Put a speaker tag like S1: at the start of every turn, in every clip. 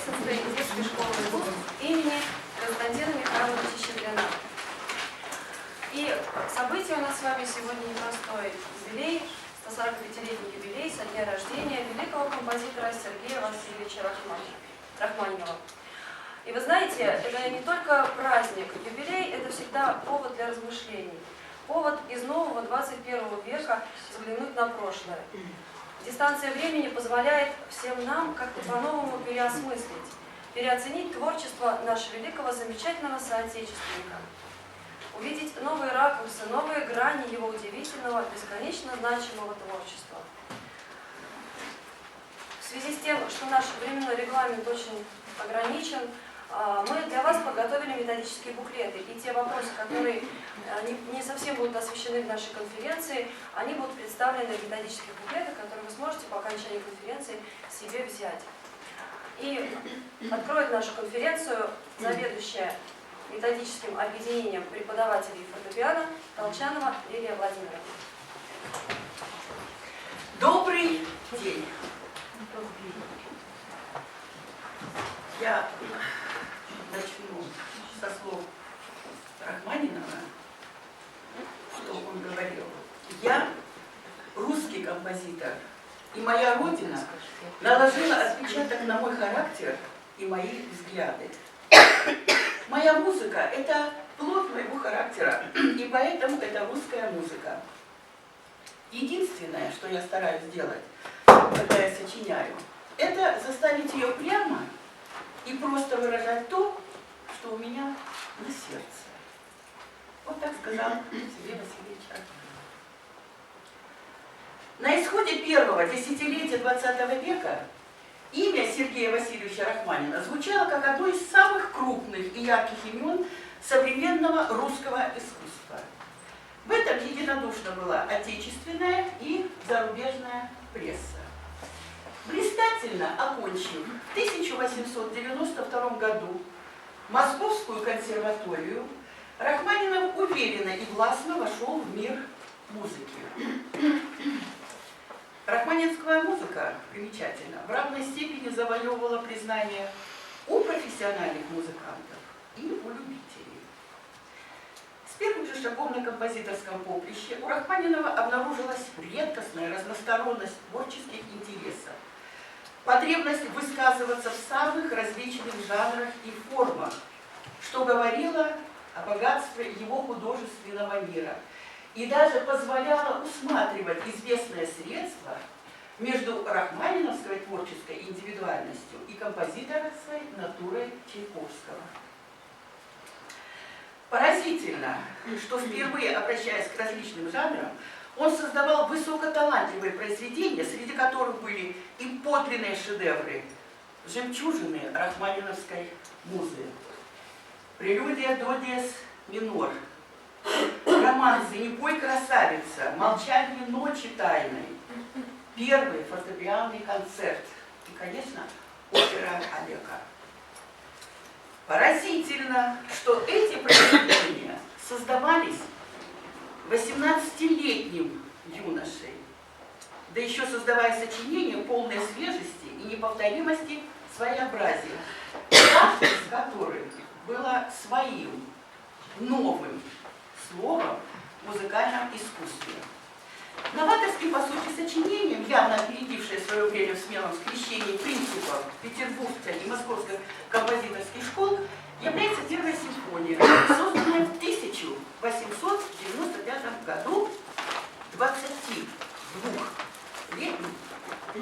S1: Алексинской детской школы искусств имени К.М.Щедрина. И событие у нас с вами сегодня непростое. Юбилей, 145-летний юбилей со дня рождения великого композитора С.В. Рахманинова. И вы знаете, это не только праздник. Юбилей – это всегда повод для размышлений. Повод из нового 21 века взглянуть на прошлое. Дистанция времени позволяет всем нам как-то по-новому переосмыслить, переоценить творчество нашего великого, замечательного соотечественника, увидеть новые ракурсы, новые грани его удивительного, бесконечно значимого творчества. В связи с тем, что наш временной регламент очень ограничен, мы для вас подготовили методические буклеты, и те вопросы, которые не совсем будут освещены в нашей конференции, они будут представлены в методических буклетах, которые вы сможете по окончании конференции себе взять. И откроет нашу конференцию заведующая методическим объединением преподавателей фортепиано Толчанова Лилия Владимировна.
S2: Добрый день. Я начну со слов Рахманинова, что он говорил. Я русский композитор, и моя родина наложила отпечаток на мой характер и мои взгляды. Моя музыка – это плод моего характера, и поэтому это русская музыка. Единственное, что я стараюсь сделать, когда я сочиняю, это заставить ее прямо и просто выражать то, что у меня на сердце. Вот так сказал С.В. Рахманинова. На исходе первого десятилетия 20 века имя Сергея Васильевича Рахманинова звучало как одно из самых крупных и ярких имен современного русского искусства. В этом единодушно была отечественная и зарубежная пресса. Блистательно окончив в 1892 году Московскую консерваторию, Рахманинов уверенно и властно вошел в мир музыки. Рахманинская музыка, примечательно, в равной степени завоевывала признание у профессиональных музыкантов и у любителей. С первых же шагов на композиторском поприще у Рахманинова обнаружилась редкостная разносторонность творческих интересов, потребность высказываться в самых различных жанрах и формах, что говорило о богатстве его художественного мира и даже позволяло усматривать известное средство между рахманиновской творческой индивидуальностью и композиторской натурой Чайковского. Поразительно, что впервые, обращаясь к различным жанрам, он создавал высокоталантливые произведения, среди которых были и подлинные шедевры, жемчужины рахманиновской музы. Прелюдия до диез минор, романсы «Не пой, красавица», «Молчание ночи тайной», первый фортепианный концерт и, конечно, опера Олега. Поразительно, что эти произведения создавались 18-летним юношей, да еще создавая сочинения полной свежести и неповторимости своеобразия, каждое из которых было своим новым словом в музыкальном искусстве. Новаторским, по сути, сочинением, явно опередившее свое время в смелом скрещении принципов петербургской и московской композиторских школ, является первая симфония, созданная в 1895 году 22-летним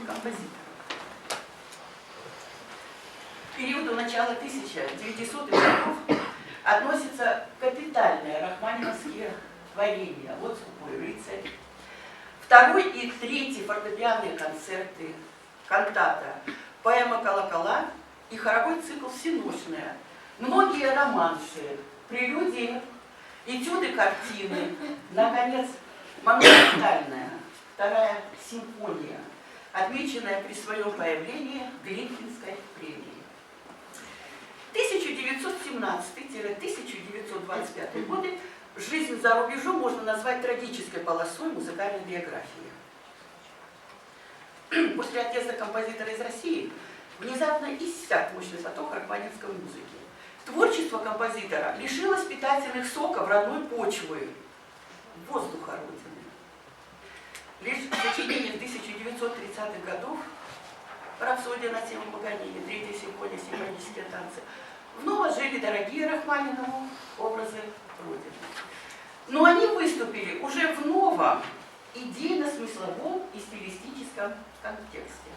S2: композитором. К периоду начала 1900-х годов относятся капитальные рахманиновские творения. Вот «Скупой рыцарь», второй и третий фортепианные концерты, кантата, поэма «Колокола» и хоровой цикл «Всеночная», многие романсы, прелюдии, этюды, картины, наконец, монументальная вторая симфония, отмеченная при своем появлении Глинкинской премии. 1917-1925 годы жизнь за рубежом можно назвать трагической полосой музыкальной биографии. После отъезда композитора из России внезапно иссяк мощный поток рахманинской музыки. Творчество композитора лишилось питательных соков родной почвы, воздуха Родины. Лишь в сочинениях 1930-х годов «Рапсодия на тему Паганини», «Третья симфония», «Симфонические танцы» вновь жили дорогие Рахманинову образы Родины. Но они выступили уже в новом идейно-смысловом и стилистическом контексте.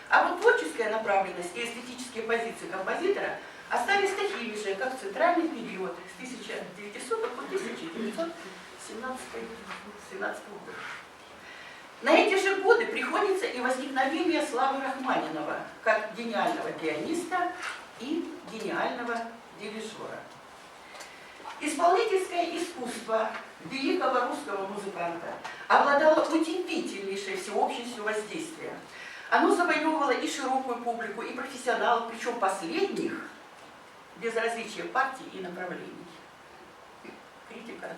S2: А вот творческая направленность и эстетические позиции композитора остались такими же, как в центральный период с 1900 по 1917 год. На эти же годы приходится и возникновение славы Рахманинова как гениального пианиста и гениального дирижера. Исполнительское искусство великого русского музыканта обладало удивительнейшей всеобщностью воздействия. Оно завоевывало и широкую публику, и профессионалов, причем последних, без различия партий и направлений. Критика от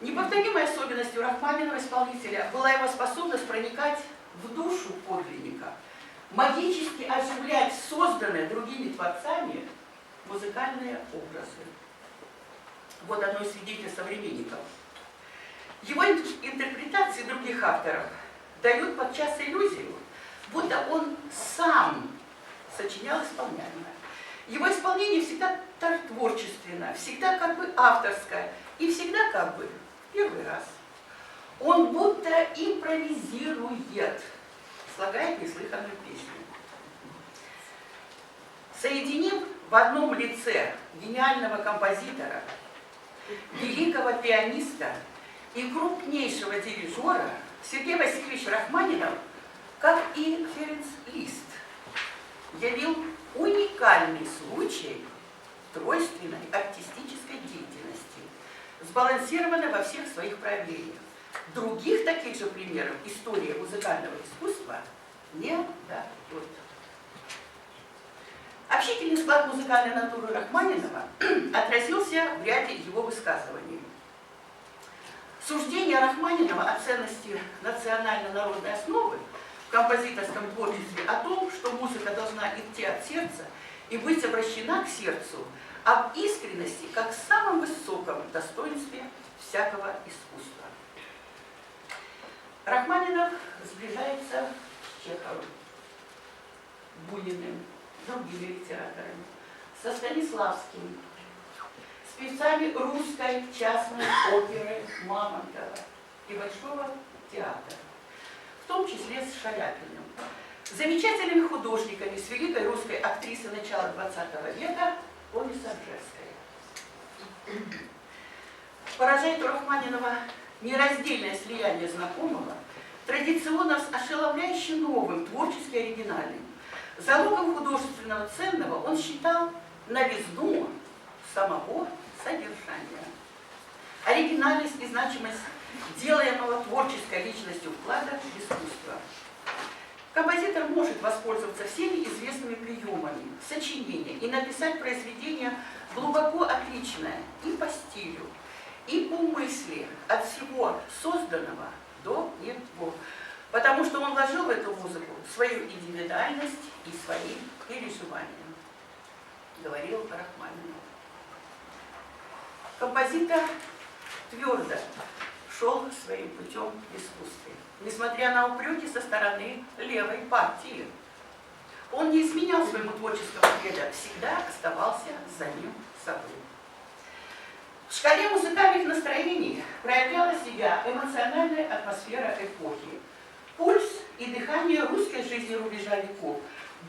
S2: неповторимой особенностью Рахманинова исполнителя была его способность проникать в душу подлинника, магически оживлять созданные другими творцами музыкальные образы. Вот одно из свидетельств современников. Его интерпретации других авторов дают подчас иллюзию, будто он сам сочинял исполняемое. Его исполнение всегда творчественно, всегда как бы авторское и всегда как бы в первый раз. Он будто импровизирует, слагает неслыханную песню. Соединив в одном лице гениального композитора, великого пианиста и крупнейшего дирижера, Сергей Васильевич Рахманинов, как и Ференц Лист, явил уникальный случай тройственной артистической деятельности, сбалансированной во всех своих проявлениях. Других таких же примеров история музыкального искусства не дает. Общительный склад музыкальной натуры Рахманинова отразился в ряде его высказываний. Суждение Рахманинова о ценности национально-народной основы в композиторском творчестве, о том, что музыка должна идти от сердца и быть обращена к сердцу, об искренности как самом высоком достоинстве всякого искусства. Рахманинов сближается с Чеховым, Буниным, другими литераторами, со Станиславским, с певцами русской частной оперы Мамонтова и Большого театра, в том числе с Шаляпиным, замечательными художниками, с великой русской актрисой начала XX века Олей Санжевской. Поражает у Рахманинова нераздельное слияние знакомого, традиционно с ошеломляюще новым, творчески оригинальным. Залогом художественного ценного он считал новизну самого содержания. Оригинальность и значимость делаемого творческой личностью вклада в искусство. Композитор может воспользоваться всеми известными приемами сочинения и написать произведение глубоко отличное и по стилю, и по мысли, от всего созданного до него. Потому что он вложил в эту музыку свою индивидуальность и свои переживания, говорил Рахманинов. Композитор твердо шел своим путем в искусстве, несмотря на упреки со стороны левой партии. Он не изменял своему творческому креду, всегда оставался за ним собой. В шкале музыкальных настроений проявляла себя эмоциональная атмосфера эпохи, пульс и дыхание русской жизни рубежа веков,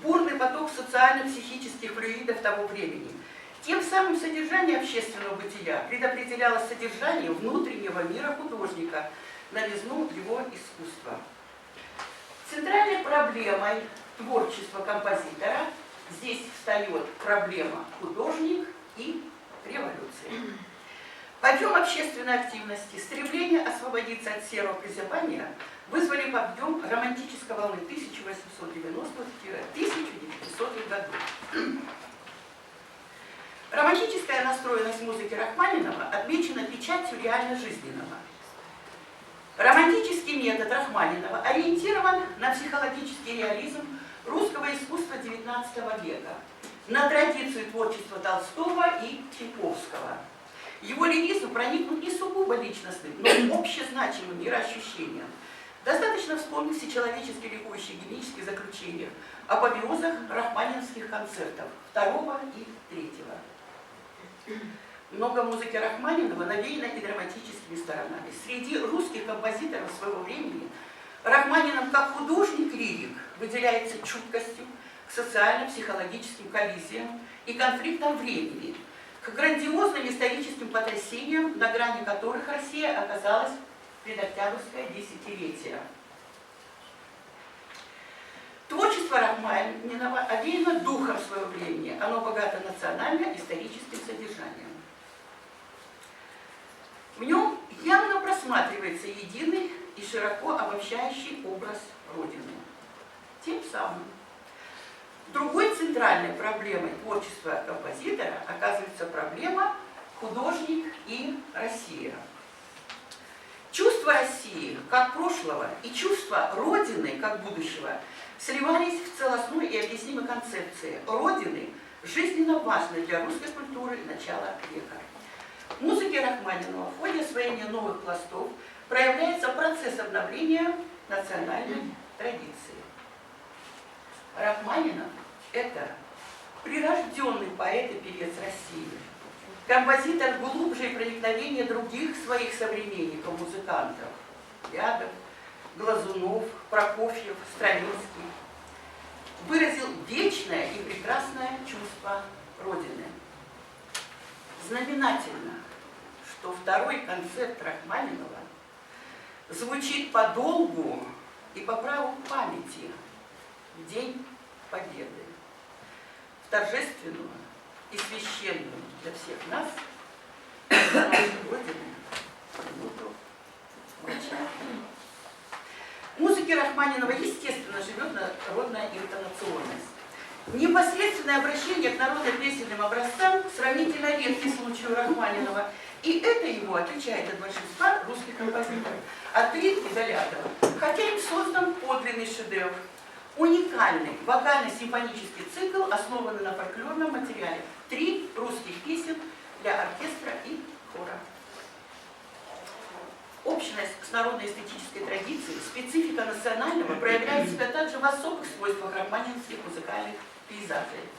S2: бурный поток социально-психических флюидов того времени. Тем самым содержание общественного бытия предопределяло содержание внутреннего мира художника, новизну его искусства. Центральной проблемой творчества композитора здесь встает проблема художник и революции. Подъем общественной активности, стремление освободиться от серого прозябания вызвали подъем романтической волны 1890-1900-х годов. Романтическая настроенность музыки Рахманинова отмечена печатью реально жизненного. Романтический метод Рахманинова ориентирован на психологический реализм русского искусства XIX века, на традицию творчества Толстого и Чайковского. Его лиризм проникнут не сугубо личностным, но общезначимым мироощущением. Достаточно вспомнить всечеловечески ликующие генические заключения об апофеозах рахманиновских концертов 2 и 3. Много музыки Рахманинова навеяно и драматическими сторонами. Среди русских композиторов своего времени Рахманинов как художник-лирик выделяется чуткостью к социально-психологическим коллизиям и конфликтам времени, к грандиозным историческим потрясениям, на грани которых Россия оказалась в предоктябрьское десятилетие. Творчество Рахманинова овеяно духом своего времени, оно богато национально-историческим содержанием. В нем явно просматривается единый и широко обобщающий образ Родины. Тем самым другой центральной проблемой творчества композитора оказывается проблема «художник и Россия». Чувство России как прошлого и чувство Родины как будущего сливались в целостной и объяснимой концепции Родины, жизненно важной для русской культуры начала века. В музыке Рахманинова в ходе освоения новых пластов проявляется процесс обновления национальной традиции. Рахманинов – это прирожденный поэт и певец России, композитор глубже и проникновения других своих современников, музыкантов – Рядов, Глазунов, Прокофьев, Стравинский, выразил вечное и прекрасное чувство Родины. Знаменательно, что второй концерт Рахманинова звучит по долгу и по праву памяти в День Победы, в торжественную и священную для всех нас, для нашей Родины, минуту молчания. В музыке Рахманинова, естественно, живет народная интонационность. Непосредственное обращение к народно-песенным образцам сравнительно редкий случай у Рахманинова, и это его отличает от большинства русских композиторов, от Ритки до Лятова. Хотя им создан подлинный шедевр, уникальный вокально-симфонический цикл, основанный на фольклорном материале. 3 русских песен для оркестра и хора. Общность с народно-эстетической традицией, специфика национального проявляет себя также в особых свойствах рахманиновских музыкальных пейзажей.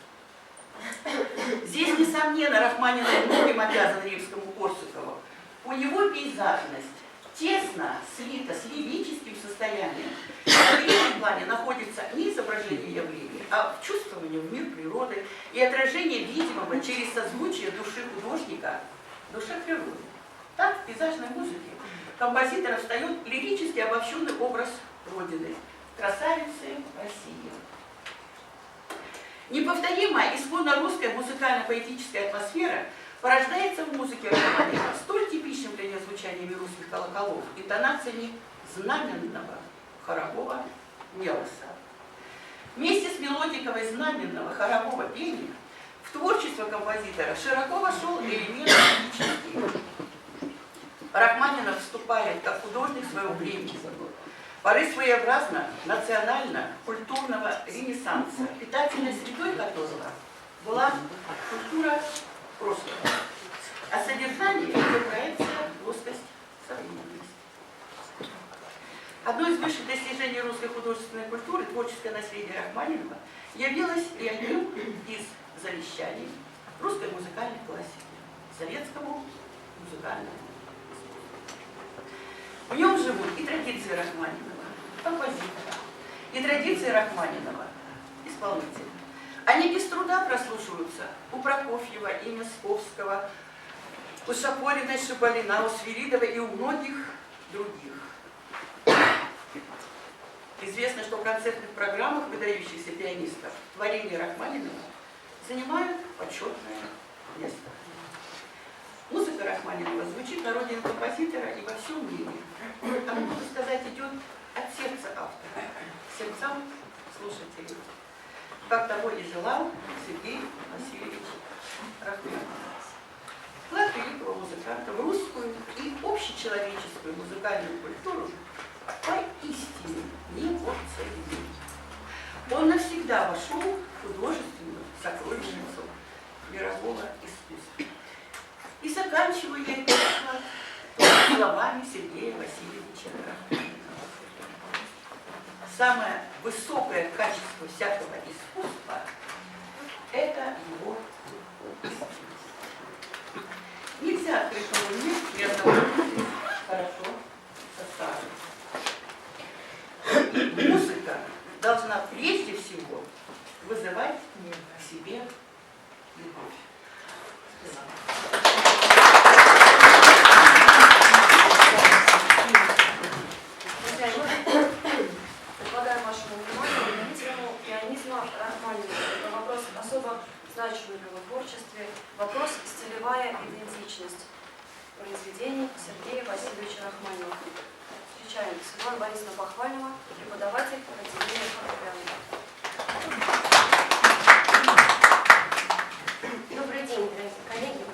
S2: Здесь, несомненно, Рахманинов многим обязан Римскому-Корсакову. У него пейзажность тесно слита с лирическим состоянием. На переднем плане находится не изображение явлений, а вчувствование в мир природы и отражение видимого через созвучие души художника, душе природы. Так в пейзажной музыке композитора встает лирически обобщенный образ Родины, красавицы России. Неповторимая исходно русская музыкально-поэтическая атмосфера порождается в музыке Рахманинова столь типичным для нее звучаниями русских колоколов, интонациями знаменного хорового мелоса. Вместе с мелодиковой знаменного хорового пения в творчество композитора широко вошел элемент личности. Рахманинов вступает как художник своего времени, порыв своеобразно национально-культурного ренессанса, питательной средой которого была культура прошлого, а содержание ее проекция – плоскость современности. Одно из высших достижений русской художественной культуры, творческое наследие Рахманинова, явилось и одним из завещаний русской музыкальной классики, советскому музыкальному. В нем живут и традиции Рахманинова, композитора, и традиции Рахманинова, исполнителя. Они без труда прослушиваются у Прокофьева и Мясковского, у Шапориной, Шабалина, у Свиридова и у многих других. Известно, что в концертных программах выдающихся пианистов творения Рахманинова занимают почетное место. Музыка Рахманинова звучит на родине композитора и во всем мире. Она, можно сказать, идет от сердца автора, к сердцам слушателей, как того и желал С.В. Рахманинов. Вклад великого музыканта в русскую и общечеловеческую музыкальную культуру поистине неоценим. Он навсегда вошел в художественную сокровищницу мирового искусства. И заканчиваю я этот вклад словами Сергея Васильевича Рахманинова. Самое высокое качество всякого искусства – это его искренность. Нельзя открыть новый мир и одновременно хорошо составить. Музыка должна прежде всего вызывать к себе любовь.
S1: Предлагаю вашему вниманию тему пианизма Рахманинова. Это вопрос особо значимый в его творчестве. Вопрос «Стилевая идентичность» произведений Сергея Васильевича Рахманинова. Встречаем Светлана Борисовна Похвального, преподаватель отделения фортепиано.
S3: Добрый день, дорогие коллеги.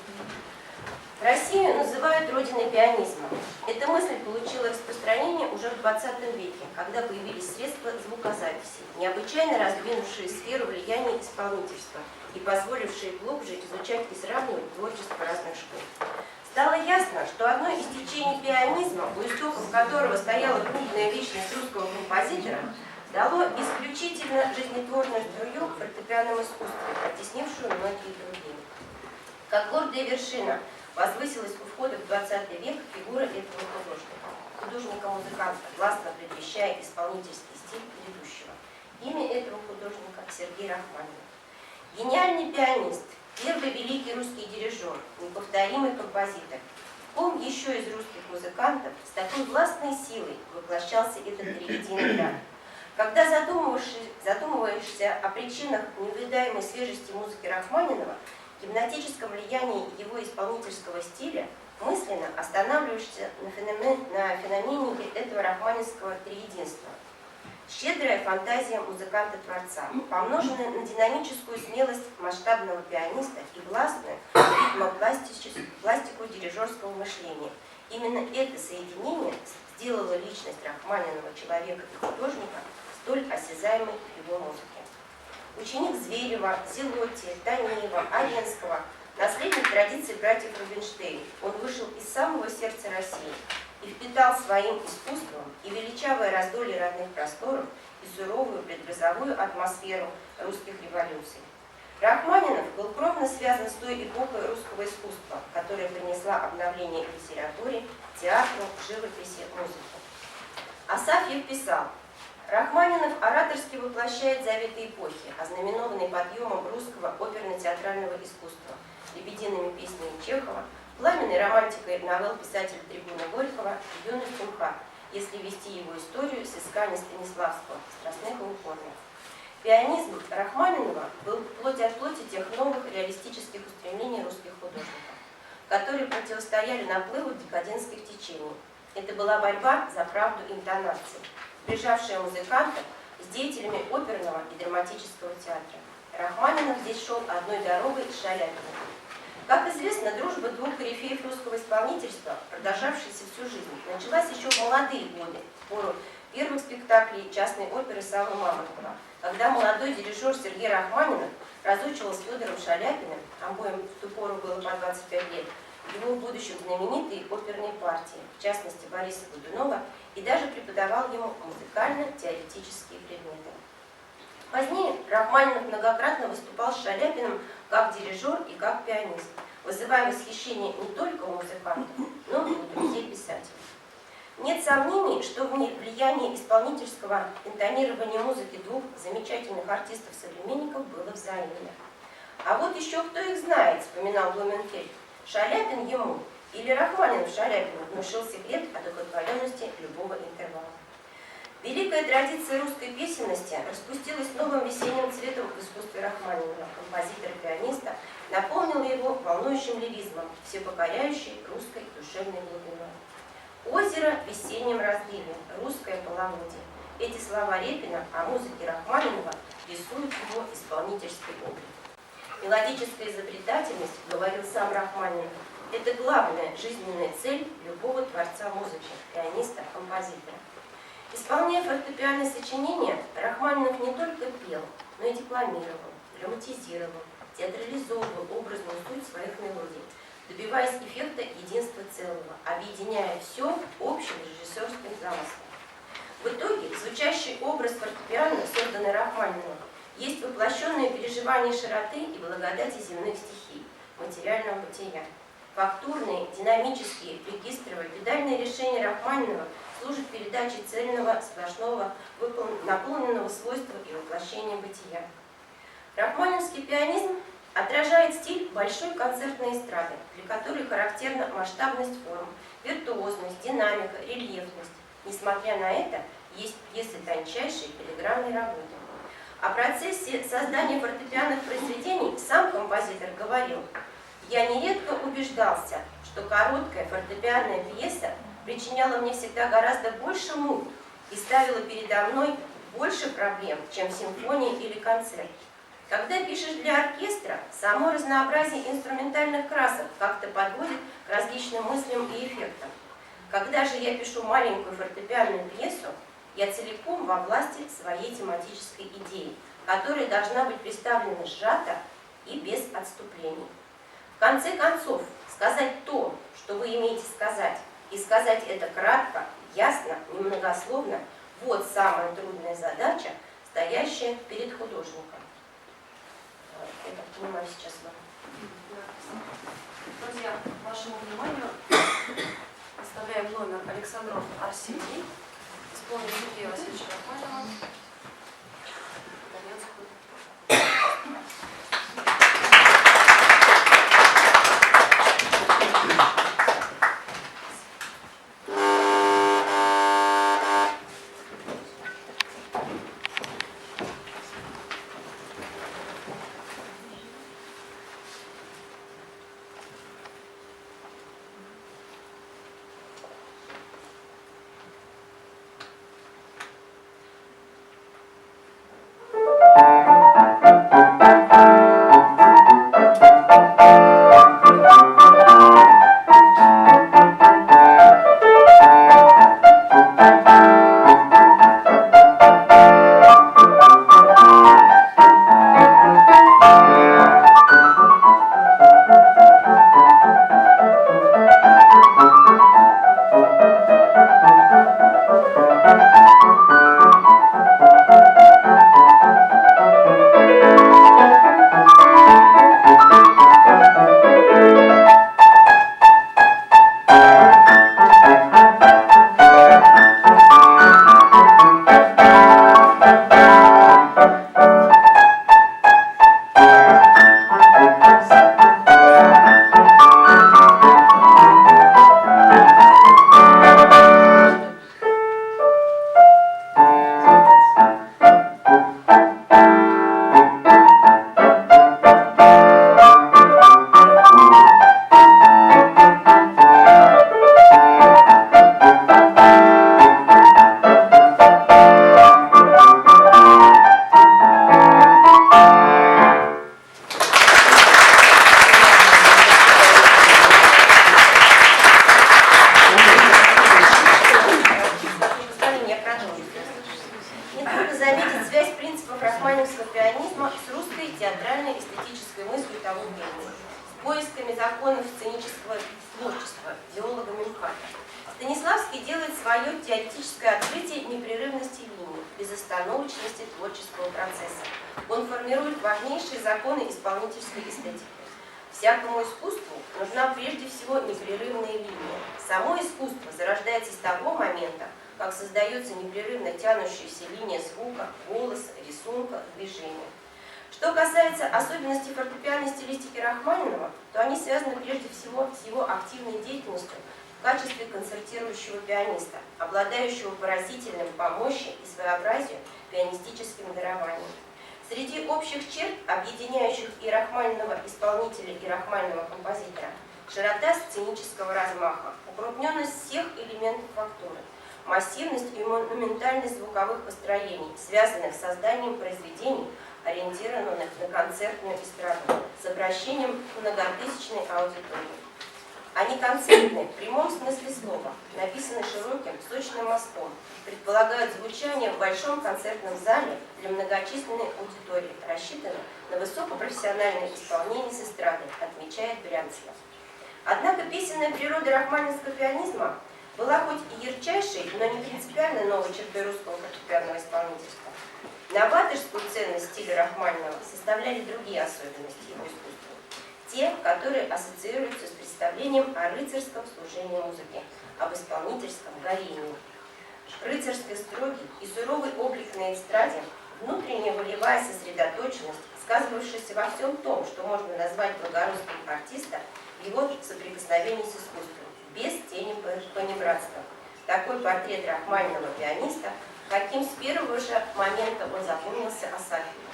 S3: Россию называют родиной пианизма. Эта мысль получила распространение уже в 20 веке, когда появились средства звукозаписи, необычайно раздвинувшие сферу влияния исполнительства и позволившие глубже изучать и сравнивать творчество разных школ. Стало ясно, что одно из течений пианизма, у истоков которого стояла крупная личность русского композитора, дало исключительно жизнетворную струю в фортепианном искусстве, оттеснившую многие другие. Как гордая вершина возвысилась у входа в 20 век фигура этого художника. Художника-музыканта, гласно предвещая исполнительский стиль предыдущего. Имя этого художника Сергей Рахманинов. Гениальный пианист, первый великий русский дирижер, неповторимый композитор. В ком еще из русских музыкантов с такой властной силой воплощался этот триединый дар? Когда задумываешься о причинах неувидаемой свежести музыки Рахманинова, гипнотическом влиянии его исполнительского стиля, мысленно останавливаешься на феномене этого рахманинского триединства. Щедрая фантазия музыканта-творца, помноженная на динамическую смелость масштабного пианиста и властную пластику дирижерского мышления. Именно это соединение сделало личность Рахманинова, человека и художника, столь осязаемой в его музыке. Ученик Зверева, Зелотти, Танеева, Аренского, наследник традиции братьев Рубинштейн, он вышел из самого сердца России и впитал своим искусством и величавое раздолье родных просторов, и суровую предгрозовую атмосферу русских революций. Рахманинов был кровно связан с той эпохой русского искусства, которая принесла обновление в литературе, театру, живописи, музыке. Асафьев писал: Рахманинов ораторски воплощает заветы эпохи, ознаменованные подъемом русского оперно-театрального искусства, лебедиными песнями Чехова, пламенной романтикой новелл писателя Трибуна Горького и юностью МХАТ, если вести его историю с исканием Станиславского, страстных и упорных. Пианизм Рахманинова был плоть от плоти тех новых реалистических устремлений русских художников, которые противостояли наплыву декадентских течений. Это была борьба за правду интонации, сближавшая музыкантов с деятелями оперного и драматического театра. Рахманинов здесь шел одной дорогой с Шаляпиным. Как известно, дружба двух корифеев русского исполнительства, продолжавшаяся всю жизнь, началась еще в молодые годы, в пору первых спектаклей частной оперы Саввы Мамонтова, когда молодой дирижер Сергей Рахманинов разучивал с Федором Шаляпиным, обоим в ту пору было по 25 лет, его в будущем знаменитые оперные партии, в частности Бориса Годунова, и даже преподавал ему музыкально-теоретические предметы. Позднее Рахманинов многократно выступал с Шаляпиным как дирижер и как пианист, вызывая восхищение не только у музыкантов, но и у друзей писателей. Нет сомнений, что влияние исполнительского интонирования музыки двух замечательных артистов-современников было взаимно. А вот еще кто их знает, вспоминал Блуменфельд, Шаляпин ему или Рахманинов Шаляпину внушил секрет одухотворенности любого интервала. Великая традиция русской песенности распустилась новым весенним цветом в искусстве Рахманинова, композитора-пианиста, наполнила его волнующим лиризмом, всепокоряющей русской душевной глубиной. «Озеро в весеннем разливе, русское половодье». Эти слова Репина о музыке Рахманинова рисуют его исполнительский облик. Мелодическая изобретательность, говорил сам Рахманинов, Это главная жизненная цель любого творца музыки, пианиста, композитора. Исполняя фортепианное сочинение, Рахманинов не только пел, но и декламировал, драматизировал, театрализовывал образную суть своих мелодий, добиваясь эффекта единства целого, объединяя все общим режиссерским замыслом. В итоге звучащий образ фортепиано, созданный Рахманиновым, есть воплощенное переживание широты и благодати земных стихий, материального бытия. Фактурные, динамические, регистровые, педальные решения Рахманинова служат передаче цельного, сплошного, наполненного свойства и воплощения бытия. Рахманиновский пианизм отражает стиль большой концертной эстрады, для которой характерна масштабность форм, виртуозность, динамика, рельефность. Несмотря на это, есть пьесы тончайшей филигранной работы. О процессе создания фортепианных произведений сам композитор говорил: «Я нередко убеждался, что короткая фортепианная пьеса причиняла мне всегда гораздо больше мук и ставила передо мной больше проблем, чем симфония или концерт. Когда пишешь для оркестра, само разнообразие инструментальных красок как-то подводит к различным мыслям и эффектам. Когда же я пишу маленькую фортепианную пьесу, я целиком во власти своей тематической идеи, которая должна быть представлена сжато и без отступлений. В конце концов, сказать то, что вы имеете сказать, и сказать это кратко, ясно, немногословно, вот самая трудная задача, стоящая перед художником». Я так понимаю, сейчас вам.
S1: Друзья, вашему вниманию оставляем номер Александров Арсений, исполнитель Юбилея Васильевича Рахманинова.
S3: Всякому искусству нужна прежде всего непрерывная линия. Само искусство зарождается с того момента, как создается непрерывно тянущаяся линия звука, голоса, рисунка, движения. Что касается особенностей фортепианной стилистики Рахманинова, то они связаны прежде всего с его активной деятельностью в качестве концертирующего пианиста, обладающего поразительным по мощи и своеобразию пианистическим дарованием. Среди общих черт, объединяющих и Рахманинова исполнителя, и Рахманинова композитора, широта сценического размаха, укрупненность всех элементов фактуры, массивность и монументальность звуковых построений, связанных с созданием произведений, ориентированных на концертную эстраду, с обращением к многотысячной аудитории. Они концертные, в прямом смысле слова, написаны широким, сочным мазком, предполагают звучание в большом концертном зале для многочисленной аудитории, рассчитаны на высокопрофессиональное исполнение с эстрады, отмечает Брянцева. Однако песенная природа рахманинского пианизма была хоть и ярчайшей, но не принципиально новой чертой русского фортепианного исполнительства. Новаторскую ценность стиля Рахманинова составляли другие особенности его искусства. Те, которые ассоциируются с представлением о рыцарском служении музыки, об исполнительском горении. Рыцарский строгий и суровый облик на эстраде, внутренняя волевая сосредоточенность, сказывавшаяся во всем том, что можно назвать благородством артиста, его соприкосновении с искусством, без тени понебратства. Такой портрет Рахманинова пианиста, каким с первого же момента он запомнился Асафьеву.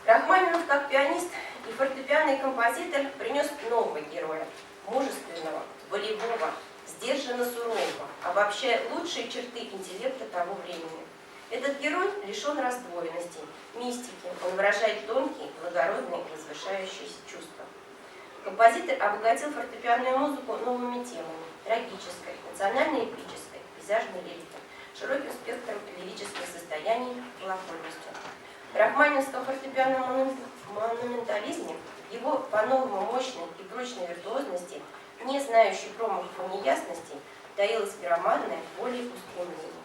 S3: Рахманинов как пианист и фортепианный композитор принес нового героя, мужественного, волевого, сдержанно сурового, обобщая лучшие черты интеллекта того времени. Этот герой лишен раздвоенности, мистики, он выражает тонкие, благородные, возвышающиеся чувства. Композитор обогатил фортепианную музыку новыми темами – трагической, национально-эпической, пейзажной лирикой, широким спектром лирических состояний, колокольностью. В рахманинском фортепианном монументализме, его по-новому мощной и прочной виртуозности, не знающей промахов и неясностей, таилась громадная воля и устремление.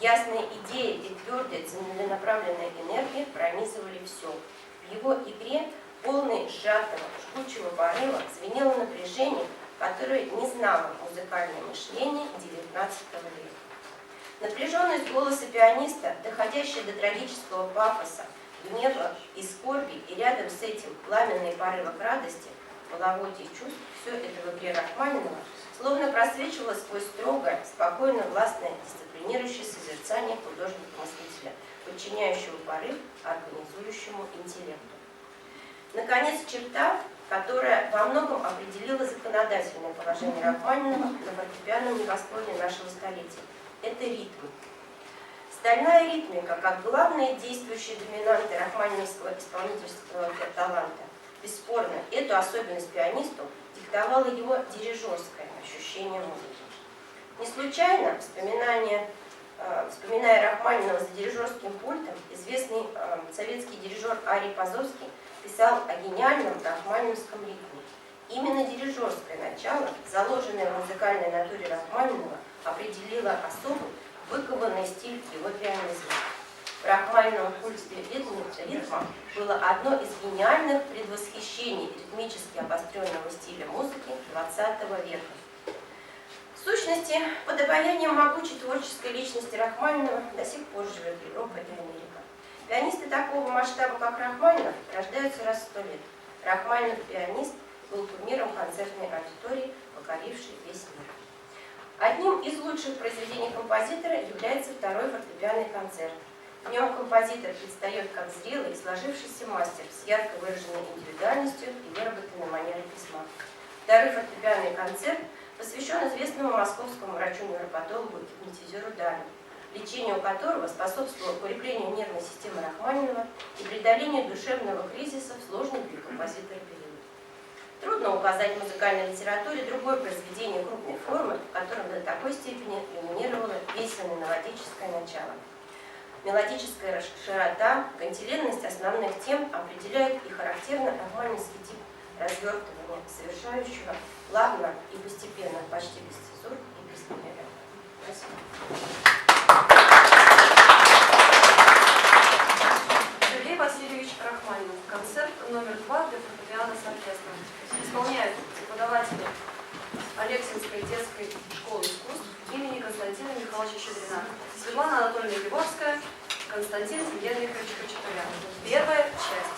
S3: Ясные идеи и твердая целенаправленная энергия пронизывали все. В его игре, полной сжатого, жгучего порыва, звенело напряжение, которое не знало музыкальное мышление XIX века. Напряженность голоса пианиста, доходящая до трагического пафоса, гнева и скорби, и рядом с этим пламенные порывы к радости, половодье чувств, все это в игре Рахманинова словно просвечивало сквозь строгое, спокойно властное, дисциплинирующее созерцание художника-мыслителя, подчиняющего порыв организующему интеллекту. Наконец, черта, которая во многом определила законодательное положение Рахманинова на фортепианном небосклоне нашего столетия – это ритм. Стальная ритмика, как главные действующие доминанты рахманиновского исполнительского таланта, бесспорно, эту особенность пианисту диктовало его дирижерское ощущение музыки. Не случайно, вспоминая Рахманинова за дирижерским пультом, известный советский дирижер Арий Пазовский писал о гениальном рахманиновском ритме. Именно дирижерское начало, заложенное в музыкальной натуре Рахманинова, определило особый, выкованный стиль его пианизма. В Рахманиновом культе ритма было одно из гениальных предвосхищений ритмически обостренного стиля музыки XX века. В сущности, под обаянием могучей творческой личности Рахманинова до сих пор живет Европа и Америка. Пианисты такого масштаба, как Рахманинов, рождаются раз в 100 лет. Рахманинов пианист был кумиром концертной аудитории, покорившей весь мир. Одним из лучших произведений композитора является второй фортепианный концерт. В нем композитор предстает как зрелый, сложившийся мастер с ярко выраженной индивидуальностью и выработанной манерой письма. Второй фортепианный концерт посвящен известному московскому врачу-невропатологу и гипнотизеру Далю, лечению которого способствовало укреплению нервной системы Рахманинова и преодолению душевного кризиса в сложный для композитора период. Трудно указать в музыкальной литературе другое произведение крупной формы, в котором до такой степени доминировало песенно-мелодическое начало. Мелодическая широта, кантиленность основных тем определяют и характерно рахманинский тип развертывания, совершающего плавно и постепенно, почти без цензур и без намерения. Спасибо.
S1: Сергей Васильевич Рахманинов. Концерт номер 2 для фортепиано с оркестром. Исполняют преподаватели Алексинской детской школы искусств имени Константина Михайловича Щедрина, Светлана Анатольевна Егорская, Константин Генрихович Хачатурян. Первая часть.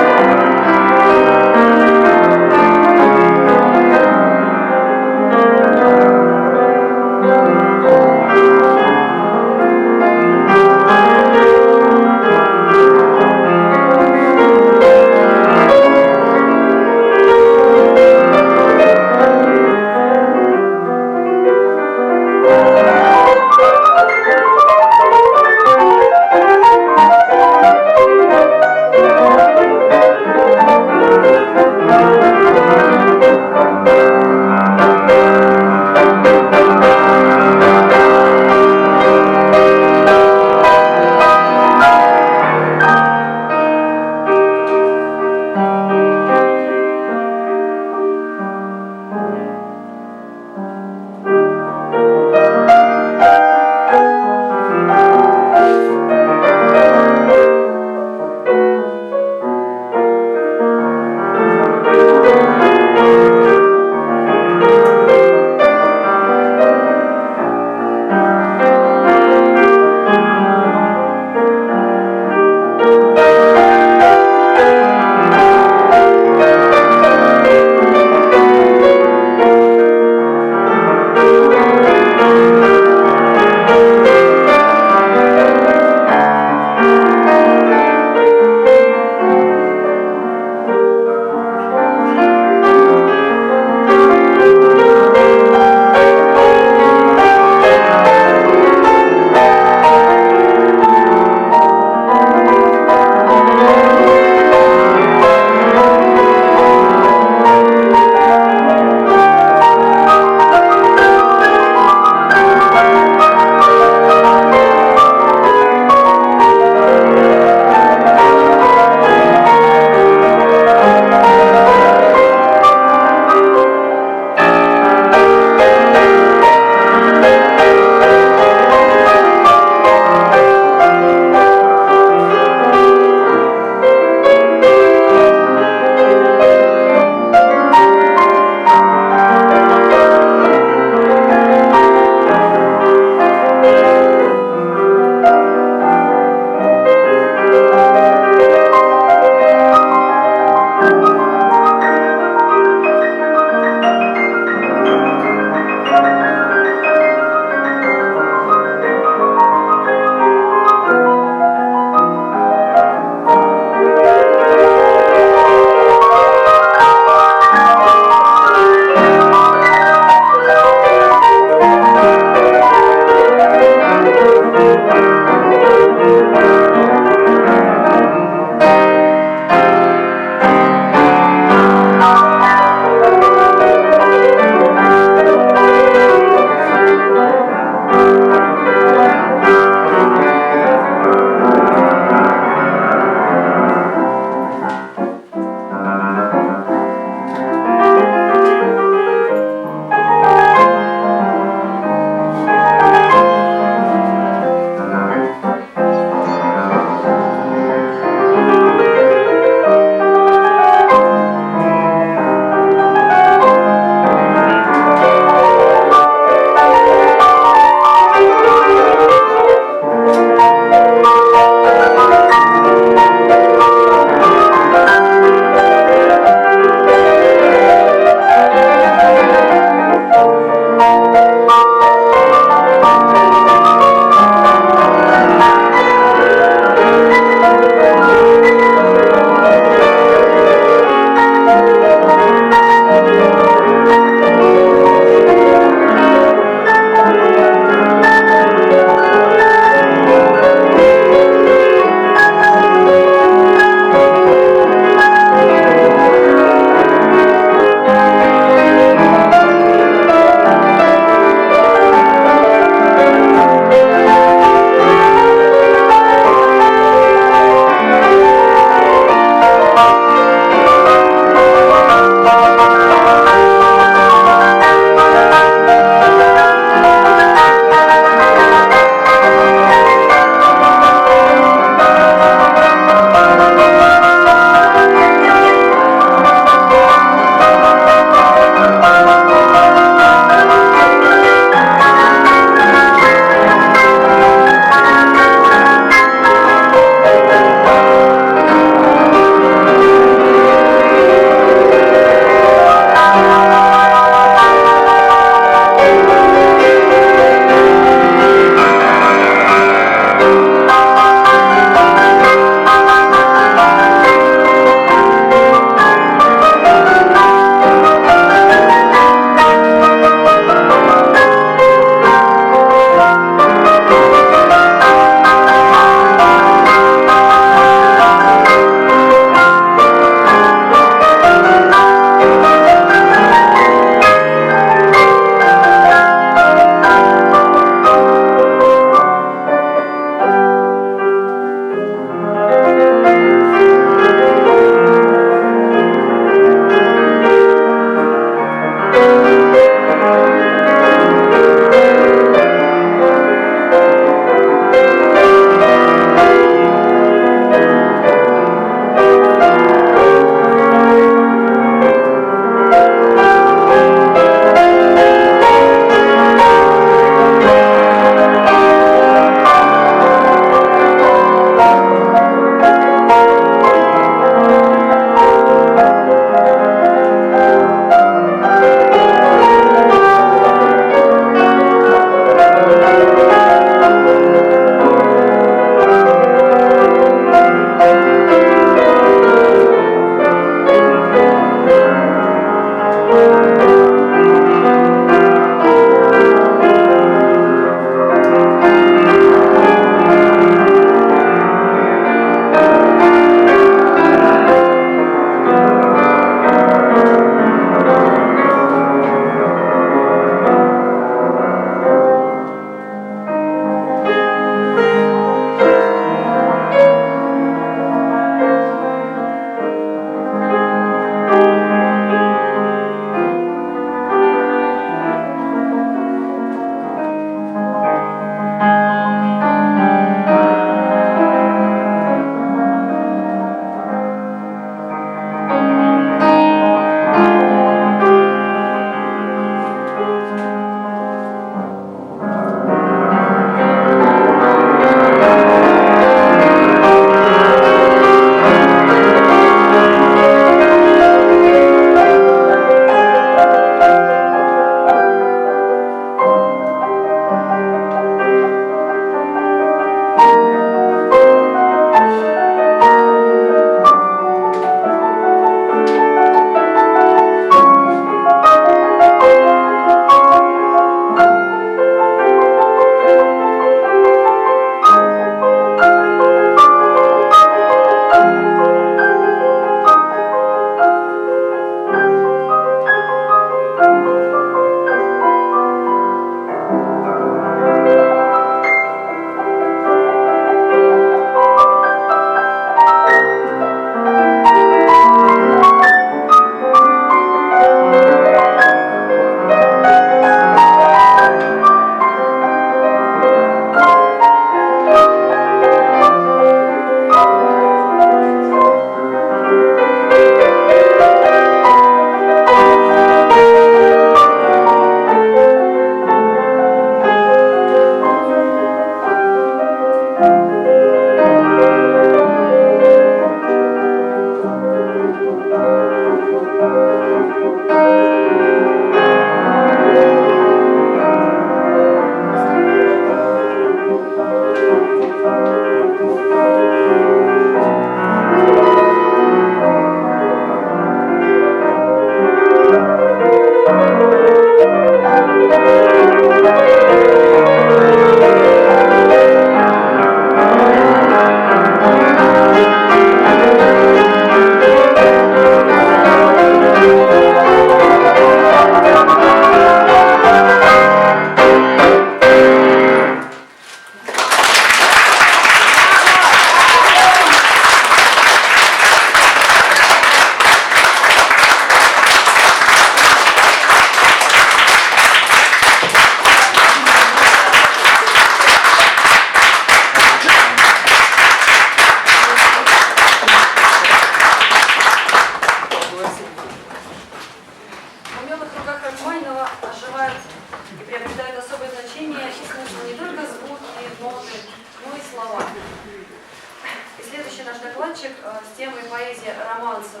S1: докладчик с темой поэзии романсов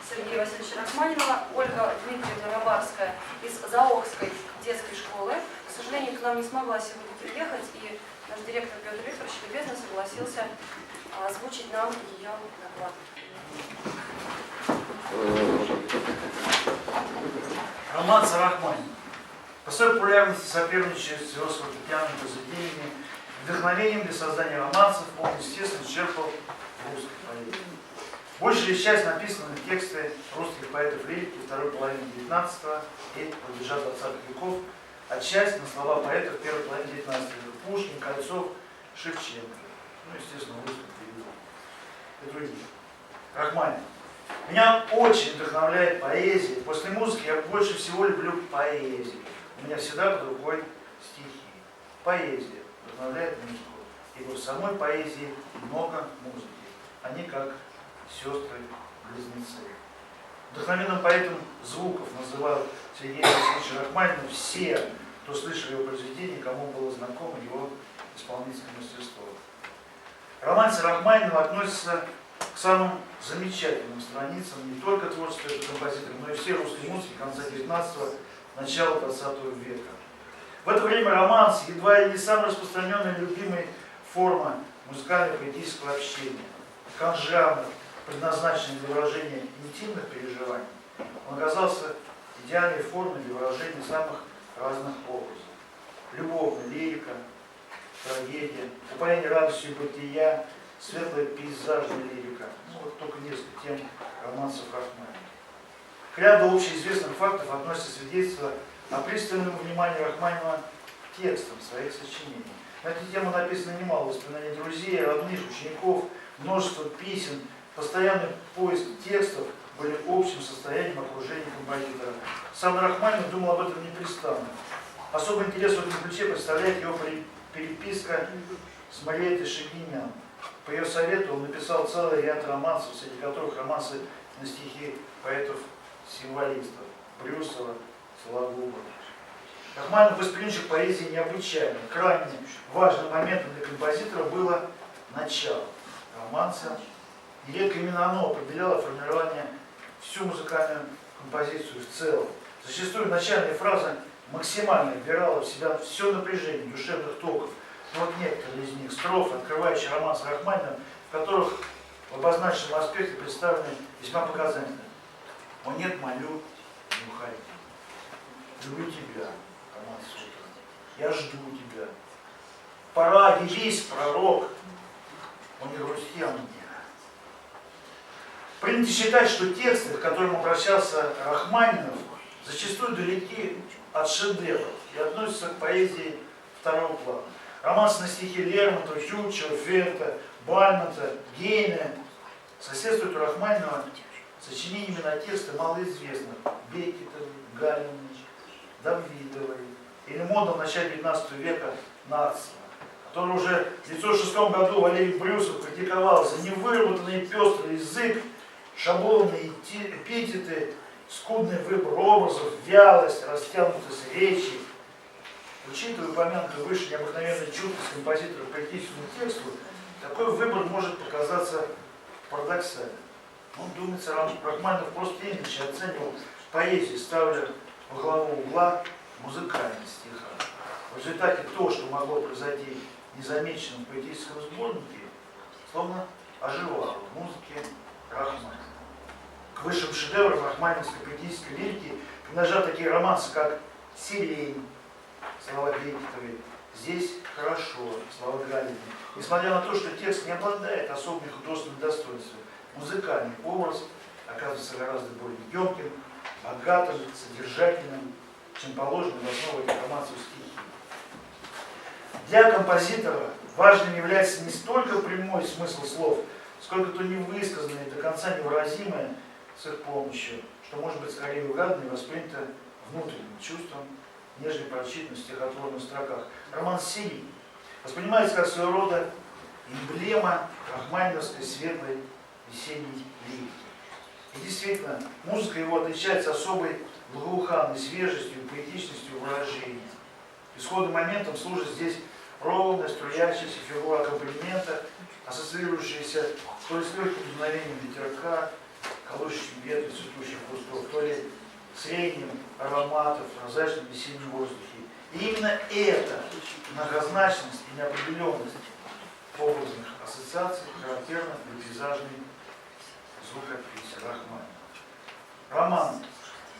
S1: Сергея Васильевича Рахманинова, Ольга Дмитриевна Рабарская из Заокской детской школы. К сожалению, к нам не смогла сегодня приехать, и наш директор Петр Викторович любезно согласился озвучить нам ее доклад.
S4: Романс Рахманинова. По своей популярности соперничает с его фортепианными произведениями, вдохновением для создания романсов он, естественно, черпал в русской поэзии. Большая часть написаны тексты русских поэтов лирики второй половины XIX и рубежа XX веков, а часть на слова поэтов первой половины XIX века: Пушкин, Кольцов, Шевченко, ну, естественно, русский перевод и другие. Рахманинов. Меня очень вдохновляет поэзия. После музыки я больше всего люблю поэзию. У меня всегда под рукой стихи. Поэзия вдохновляет музыку. Ибо в самой поэзии много музыки. Они как сестры-близнецы. Вдохновенным поэтом звуков называют Сергея Васильевича Рахманинова все, кто слышал его произведения, кому было знакомо его исполнительское мастерство. Романсы Рахманинова относятся к самым замечательным страницам не только творчества этого композитора, но и всей русской музыки конца 19-го, начала 20 века. В это время романс едва ли не самая распространенная и любимая форма музыкально-поэтического общения. Жанр, предназначенный для выражения интимных переживаний, он оказался идеальной формой для выражения самых разных образов. Любовная лирика, трагедия, упоение радостью бытия, светлая пейзажная лирика. Ну, вот только несколько тем романсов Рахманинова. К ряду общеизвестных фактов относятся свидетельства о пристальном внимании Рахманинова к текстам своих сочинений. На эту тему написано немало воспоминаний друзей, родных, учеников, множество писем. Постоянный поиск текстов были общим состоянием окружения композитора. Сам Рахманинов думал об этом непрестанно. Особый интерес в этом ключе представляет его переписка с Марией Шагинян. По ее совету он написал целый ряд романсов, среди которых романсы на стихи поэтов-символистов Брюсова, Сологуба. Рахманинов восприимчив поэзии необычайно. Крайне важным моментом для композитора было начало романса. Нередко именно оно определяло формирование всю музыкальную композицию в целом. Зачастую начальная фраза максимально вбирала в себя все напряжение душевных токов. Но вот некоторые из них строфы, открывающие романс Рахманинова, в которых в обозначенном аспекте представлены весьма показательно. «О нет, молю, не уходи. Люблю тебя, романс утра. Я жду тебя. Пора, явись, пророк. О, не грусти о мне». Принято считать, что тексты, к которым обращался Рахманинов, зачастую далеки от шедевров и относятся к поэзии второго плана. Романсы на стихи Лермонтова, Тютчева, Ферта, Бальмонта, Гейне соседствуют у Рахманинова сочинениями на тексты малоизвестных Бекетовой, Галиной, Давидовой или модно в начале 19 века Нарцева, который уже в 1906 году Валерий Брюсов критиковал за невыработанный пестрый язык, шаблонные эпитеты, скудный выбор образов, вялость, растянутость речи. Учитывая упомянутую выше необыкновенную чуткость композитора к поэтическому тексту, такой выбор может показаться парадоксальным. Он, думается, Рахманинов просто иначе оценивал поэзию, ставя во главу угла музыкальность стиха. В результате то, что могло произойти незамеченным в поэтическом сборнике, словно оживало в музыке Рахманинова. К высшим шедеврам рахманиновской поэтической лирики принадлежат такие романсы, как «Сирень», слова Бекетовой, «Здесь хорошо», слова Галины. Несмотря на то, что текст не обладает особыми художественными достоинствами, музыкальный образ оказывается гораздо более емким, богатым, содержательным, чем положено в основу этих романсов стихи. Для композитора важным является не столько прямой смысл слов, сколько то невысказанное и до конца невыразимое с их помощью, что может быть скорее угадано и воспринято внутренним чувством, нежели прочитано в стихотворных строках. Роман «Сирень» воспринимается как своего рода эмблема рахманиновской светлой весенней лирики. И действительно, музыка его отличается особой благоуханной свежестью и поэтичностью выражения. Исходным моментом служит здесь ровная, струящаяся фигура аккомпанемента, ассоциирующиеся то ли с легким дуновением ветерка, колышущим ветви цветущих кустов, то ли с рейнем ароматов в прозрачном весеннем воздухе. И именно эта многозначность и неопределенность образных ассоциаций характерна для пейзажной звукописи Рахманинова.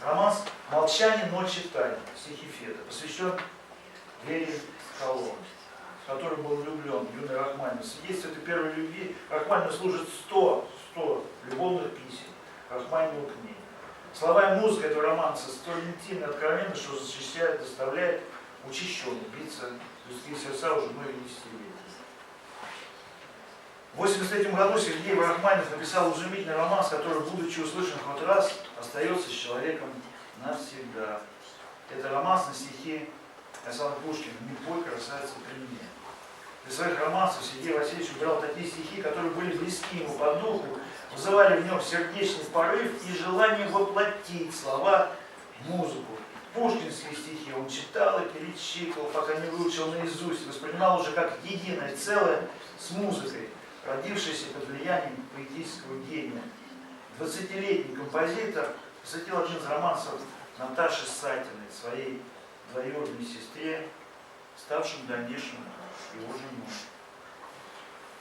S4: Романс «Молчание, но читай» стихи Феда посвящен Вере Коломне, в которой был влюблен юный Рахманинов. Свидетельство этой первой любви Рахманинов служит 100 любовных писем Рахманинова к ней. Слова и музыка этого романса столь интимны и откровенны, что защищает, заставляет учащенно биться людские сердца уже многие десятилетия. В 1983 году Сергей Рахманинов написал изумительный романс, который, будучи услышан хоть раз, остается с человеком навсегда. Это романс на стихи Александра Пушкина «Не пой, красавица, при мне». Для своих романсов Сергей Васильевич выбирал такие стихи, которые были близки ему по духу, вызывали в нем сердечный порыв и желание воплотить слова в музыку. Пушкинские стихи он читал и перечитывал, пока не выучил наизусть, воспринимал уже как единое целое с музыкой, родившийся под влиянием поэтического гения. 20-летний композитор посвятил один из романсов Наташи Сатиной, своей двоюродной сестре, ставшим в дальнейшем его женой.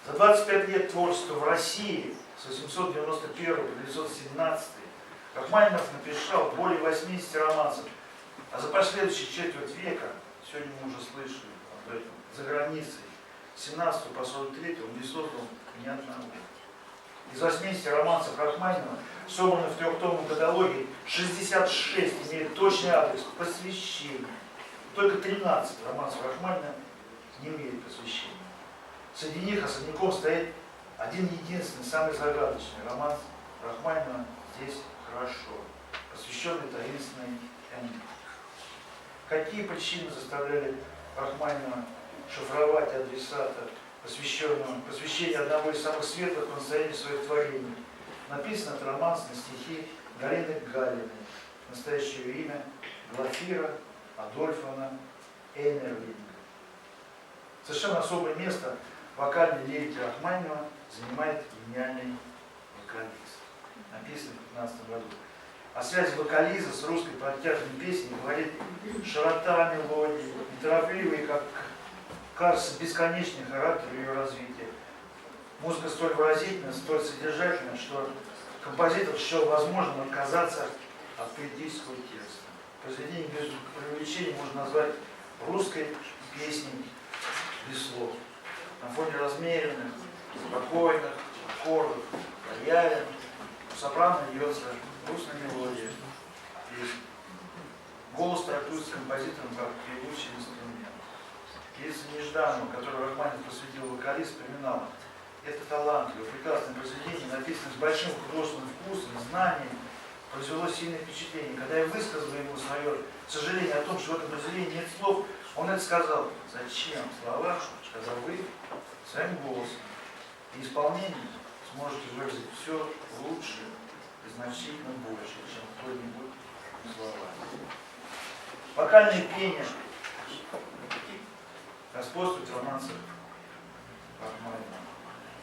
S4: За 25 лет творчества в России, с 891 по 917, Рахманинов написал более 80 романсов, а за последующие четверть века, сегодня мы уже слышали об этом, за границей, с 17 по 43 он не создал ни одного. Из 80 романсов Рахманинова, собранных в трехтомном каталоге, 66 имеют точный адрес – посвящение. Только 13 романсов Рахманинова не имеют посвящения. Среди них особняком стоит один единственный, самый загадочный роман Рахманинова «Здесь хорошо», посвященный таинственной М. Какие причины заставляли Рахманинова шифровать адресата посвящение одного из самых светлых по настроению своих творений? Написан этот романс на стихи Галины Галиной, настоящее имя Глафира Адольфовна Эйнерлинг. Совершенно особое место в вокальной лирике Рахманинова занимает гениальный вокалист, написанный в 15 году. О связи вокализа с русской протяжной песней говорит широта мелодии, неторопливый, как кажется, бесконечный характер ее развития. Музыка столь выразительна, столь содержательна, что композитор счел возможным отказаться от поэтического текста. Произведение без преувеличения можно назвать русской песней без слов. На фоне размеренных, спокойных аккордов, рояля, у сопрано льется грустная мелодия песни. Голос трактуется композитором как певучий инструмент. Лиза Нежданова, которую Рахманинов посвятил вокалист, вспоминала: это талантливое, прекрасное произведение, написанное с большим художественным вкусом, знанием, произвело сильное впечатление. Когда я высказал ему свое сожаление о том, что в этом произведении нет слов, он это сказал: зачем слова, когда вы своим голосом и исполнением сможете выразить все лучше и значительно больше, чем кто-нибудь словами. Вокальное пение господствует в романсах Рахманинова.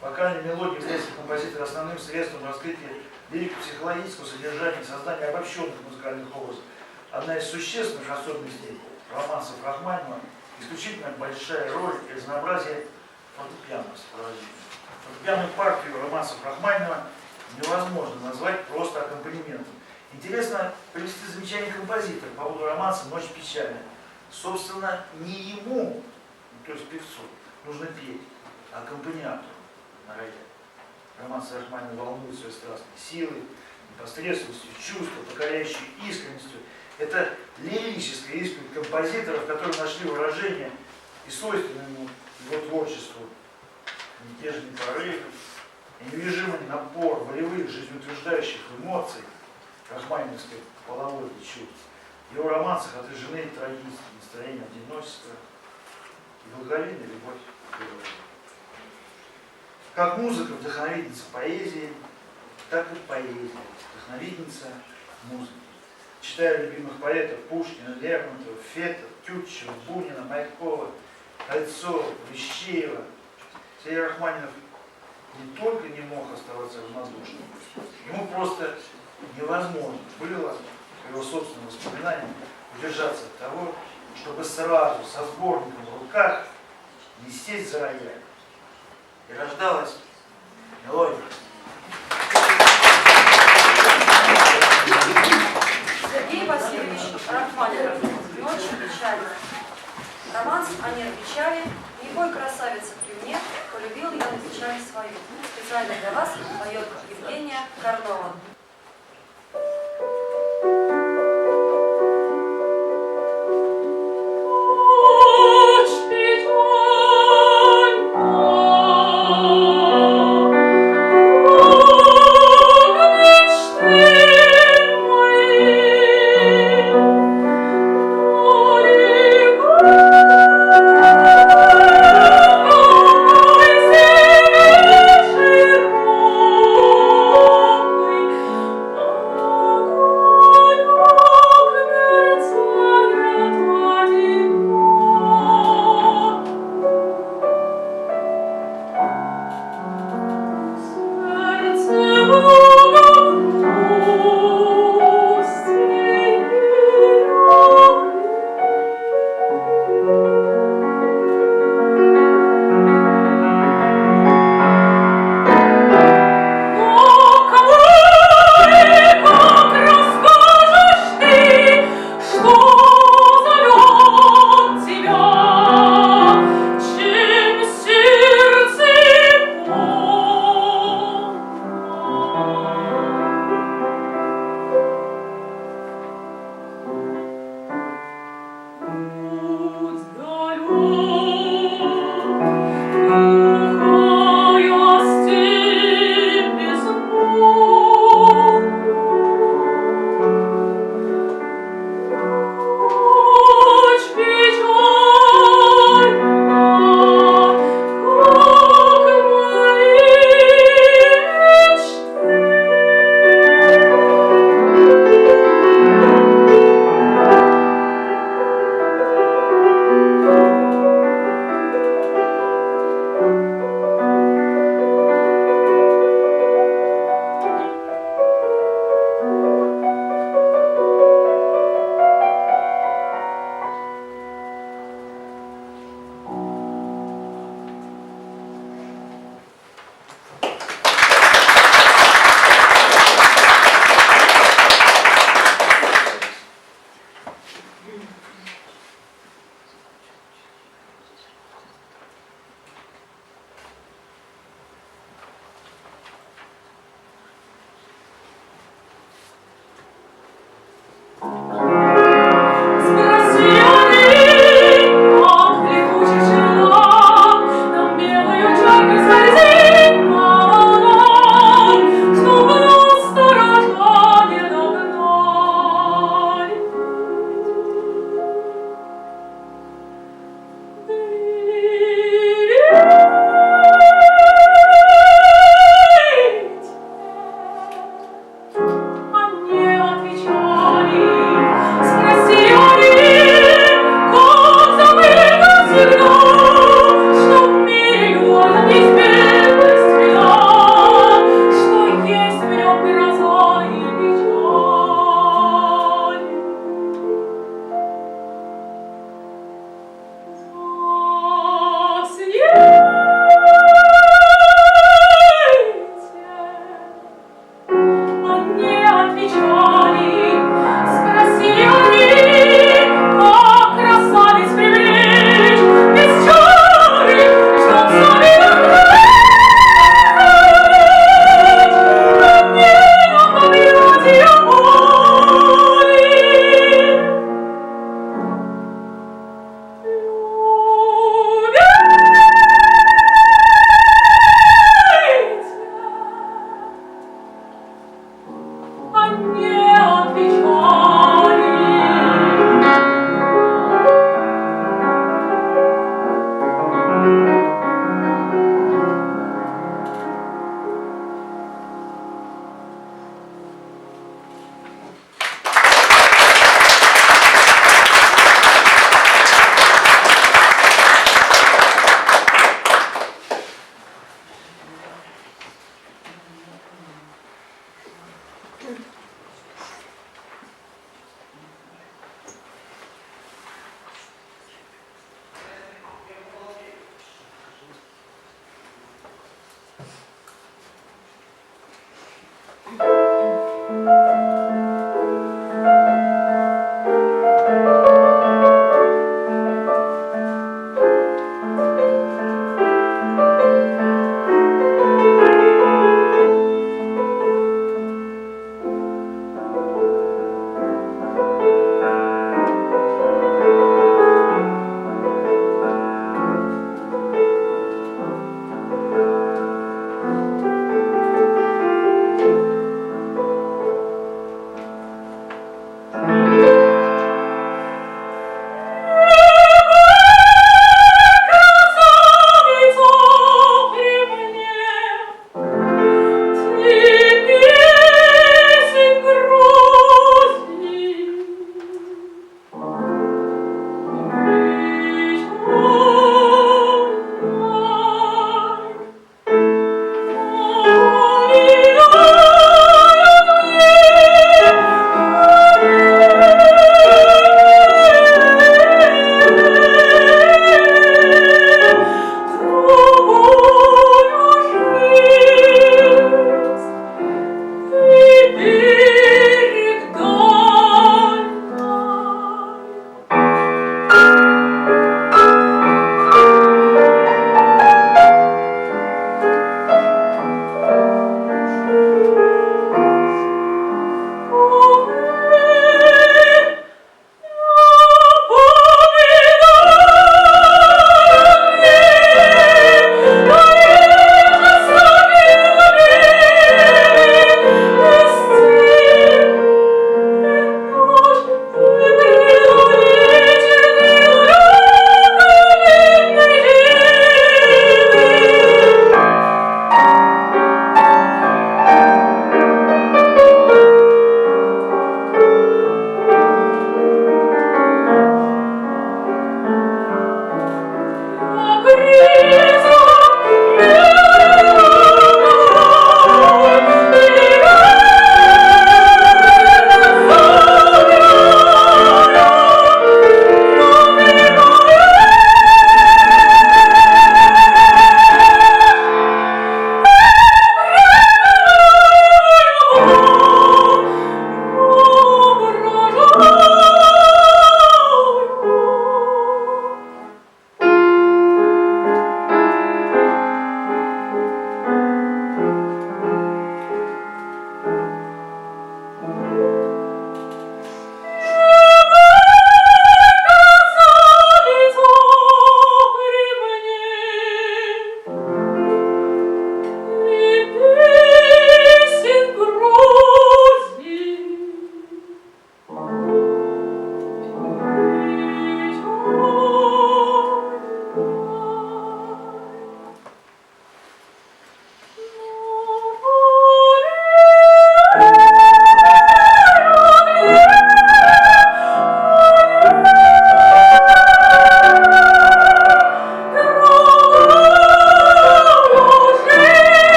S4: Вокальная мелодия является для композитора основным средством раскрытия лирико-психологического содержания и создания обобщенных музыкальных образов. Одна из существенных особенностей романсов Рахманинова – исключительно большая роль и разнообразие фортепианного сопровождения. Фортепианную партию романсов Рахманинова невозможно назвать просто аккомпанементом. Интересно привести замечание композитора по поводу романса «Ночь печальная». Собственно, не ему, то есть певцу, нужно петь, а аккомпаниатору на рояле. Романс Рахманинова волнует своей страстной силой, непосредственностью, чувством, покоряющей искренностью. Это лирическая исповедь композиторов, которые нашли выражение и свойственное ему его творчеству мятежный порыв и невыжимый напор волевых, жизнеутверждающих эмоций рахманиновской половой чувств. В его романсах отражены трагические настроения одиночества и благовейная любовь к природе. Как музыка вдохновительница поэзии, так и поэзия вдохновительница музыки. Читая любимых поэтов Пушкина, Лермонтова, Фета, Тютчева, Бунина, Маякова, Кольцова, Плещеева, Сергей Рахманинов не только не мог оставаться равнодушным, ему просто невозможно было, по его собственным воспоминаниям, удержаться от того, чтобы сразу со сборником в руках не сесть за рояль. И рождалась мелодия.
S1: Сергей Васильевич Рахманинов. Не очень печально. Романс о ней печали, никой красавица при мне, полюбил я на печаль свою. Специально для вас поет Евгения Корнова.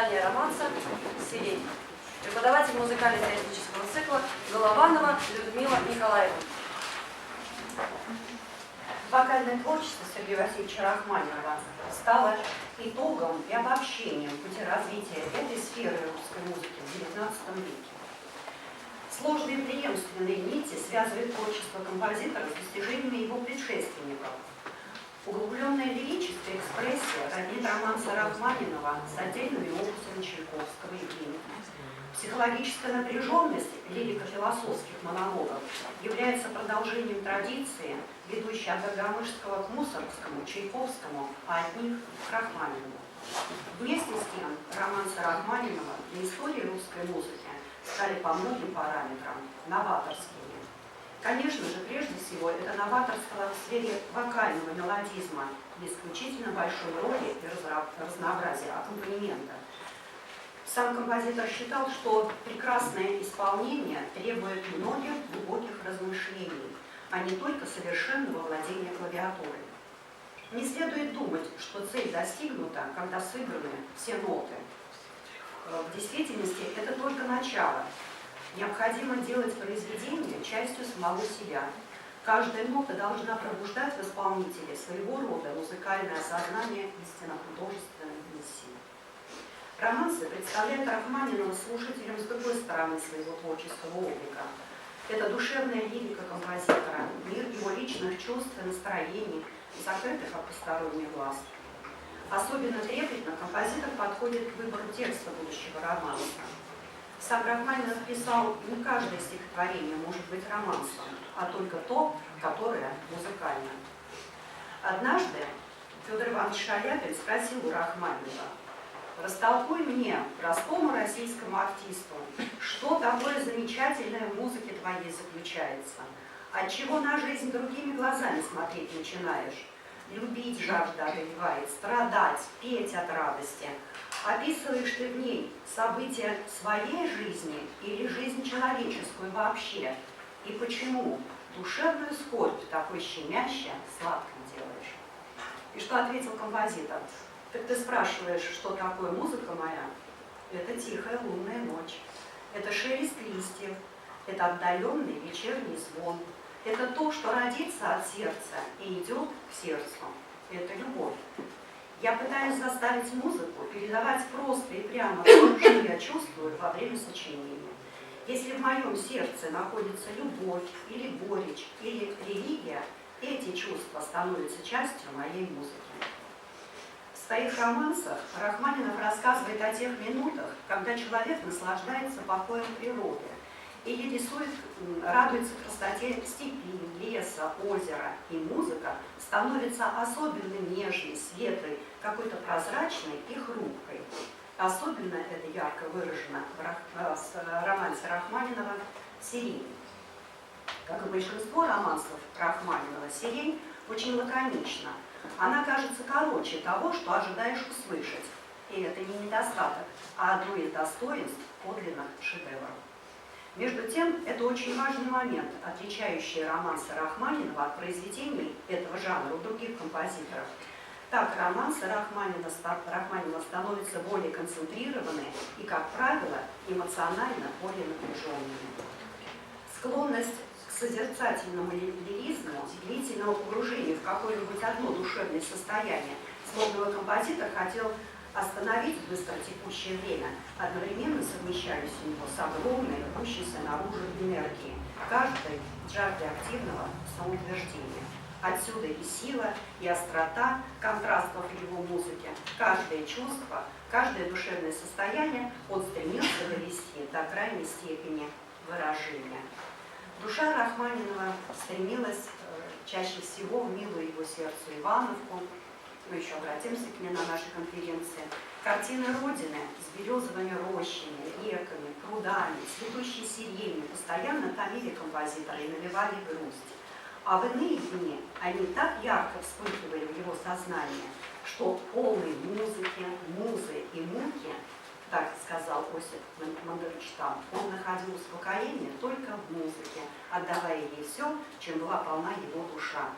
S1: создания романса «Сирень». Преподаватель музыкально-теоретического цикла Голованова Людмила Николаевна.
S5: Вокальное творчество Сергея Васильевича Рахманинова стало итогом и обобщением пути развития этой сферы русской музыки в XIX веке. Сложные преемственные нити связывают творчество композитора с достижениями его предшественников. Углубленная лирическая экспрессия роднит романса Рахманинова с отдельными опусами Чайковского и имени. Психологическая напряженность лирико-философских монологов является продолжением традиции, ведущей от Гогомышского к Мусоргскому, Чайковскому, а от них к Рахманинову. Вместе с тем, романсы Рахманинова для истории русской музыки стали по многим параметрам новаторскими. Конечно же, прежде всего, это новаторство в сфере вокального мелодизма и исключительно большой роли и разнообразия аккомпанемента. Сам композитор считал, что прекрасное исполнение требует многих глубоких размышлений, а не только совершенного владения клавиатурой. Не следует думать, что цель достигнута, когда сыграны все ноты. В действительности это только начало. Необходимо делать произведение частью самого себя. Каждая нота должна пробуждать в исполнителе своего рода музыкальное сознание истинно художественной миссии. Романсы представляют Рахманинова слушателям с другой стороны своего творческого облика. Это душевная лирика композитора, мир его личных чувств и настроений, закрытых от посторонних глаз. Особенно трепетно композитор подходит к выбору текста будущего романса. Сам Рахманинов писал, не каждое стихотворение может быть романсом, а только то, которое музыкально. Однажды Федор Иванович Шаляпин спросил у Рахманинова: «Растолкуй мне, простому российскому артисту, что такое замечательное в музыке твоей заключается? Отчего на жизнь другими глазами смотреть начинаешь? Любить жажда одолевает, страдать, петь от радости. Описываешь ты в ней события своей жизни или жизнь человеческую вообще? И почему душевную скорбь такой щемяще сладким делаешь?» И что ответил композитор? «Так ты спрашиваешь, что такое музыка моя? Это тихая лунная ночь, это шелест листьев, это отдаленный вечерний звон, это то, что родится от сердца и идет к сердцу, это любовь. Я пытаюсь заставить музыку передавать просто и прямо то, что я чувствую во время сочинения. Если в моем сердце находится любовь или горечь или религия, эти чувства становятся частью моей музыки». В своих романсах Рахманинов рассказывает о тех минутах, когда человек наслаждается покоем природы или рисует, радуется красоте степи, леса, озера, и музыка становится особенно нежной, светлой, какой-то прозрачной и хрупкой. Особенно это ярко выражено в романсе Рахманинова «Сирень». Как и большинство романсов Рахманинова, «Сирень» очень лаконична. Она кажется короче того, что ожидаешь услышать. И это не недостаток, а одно из достоинств подлинных шедевров. Между тем, это очень важный момент, отличающий романсы Рахманинова от произведений этого жанра у других композиторов. Так, романсы Рахманинова становятся более концентрированы и, как правило, эмоционально более напряженными. Склонность к созерцательному лиризму, длительного погружения в какое-нибудь одно душевное состояние, словно композитор хотел остановить быстро текущее время, одновременно совмещаясь у него с огромной, рвущейся наружу энергией, каждой жаждой активного самоутверждения. Отсюда и сила, и острота контрастов в его музыке. Каждое чувство, каждое душевное состояние он стремился довести до крайней степени выражения. Душа Рахманинова стремилась чаще всего в милую его сердцу Ивановку. Мы еще обратимся к ней на нашей конференции. Картины Родины с березовыми рощами, реками, прудами, цветущей сиренью постоянно томили композитора и навевали грусть. А в иные дни они так ярко вспыхивали в его сознание, что полной музыки, музы и муки, так сказал Осип Мандельштам, он находил успокоение только в музыке, отдавая ей все, чем была полна его душа.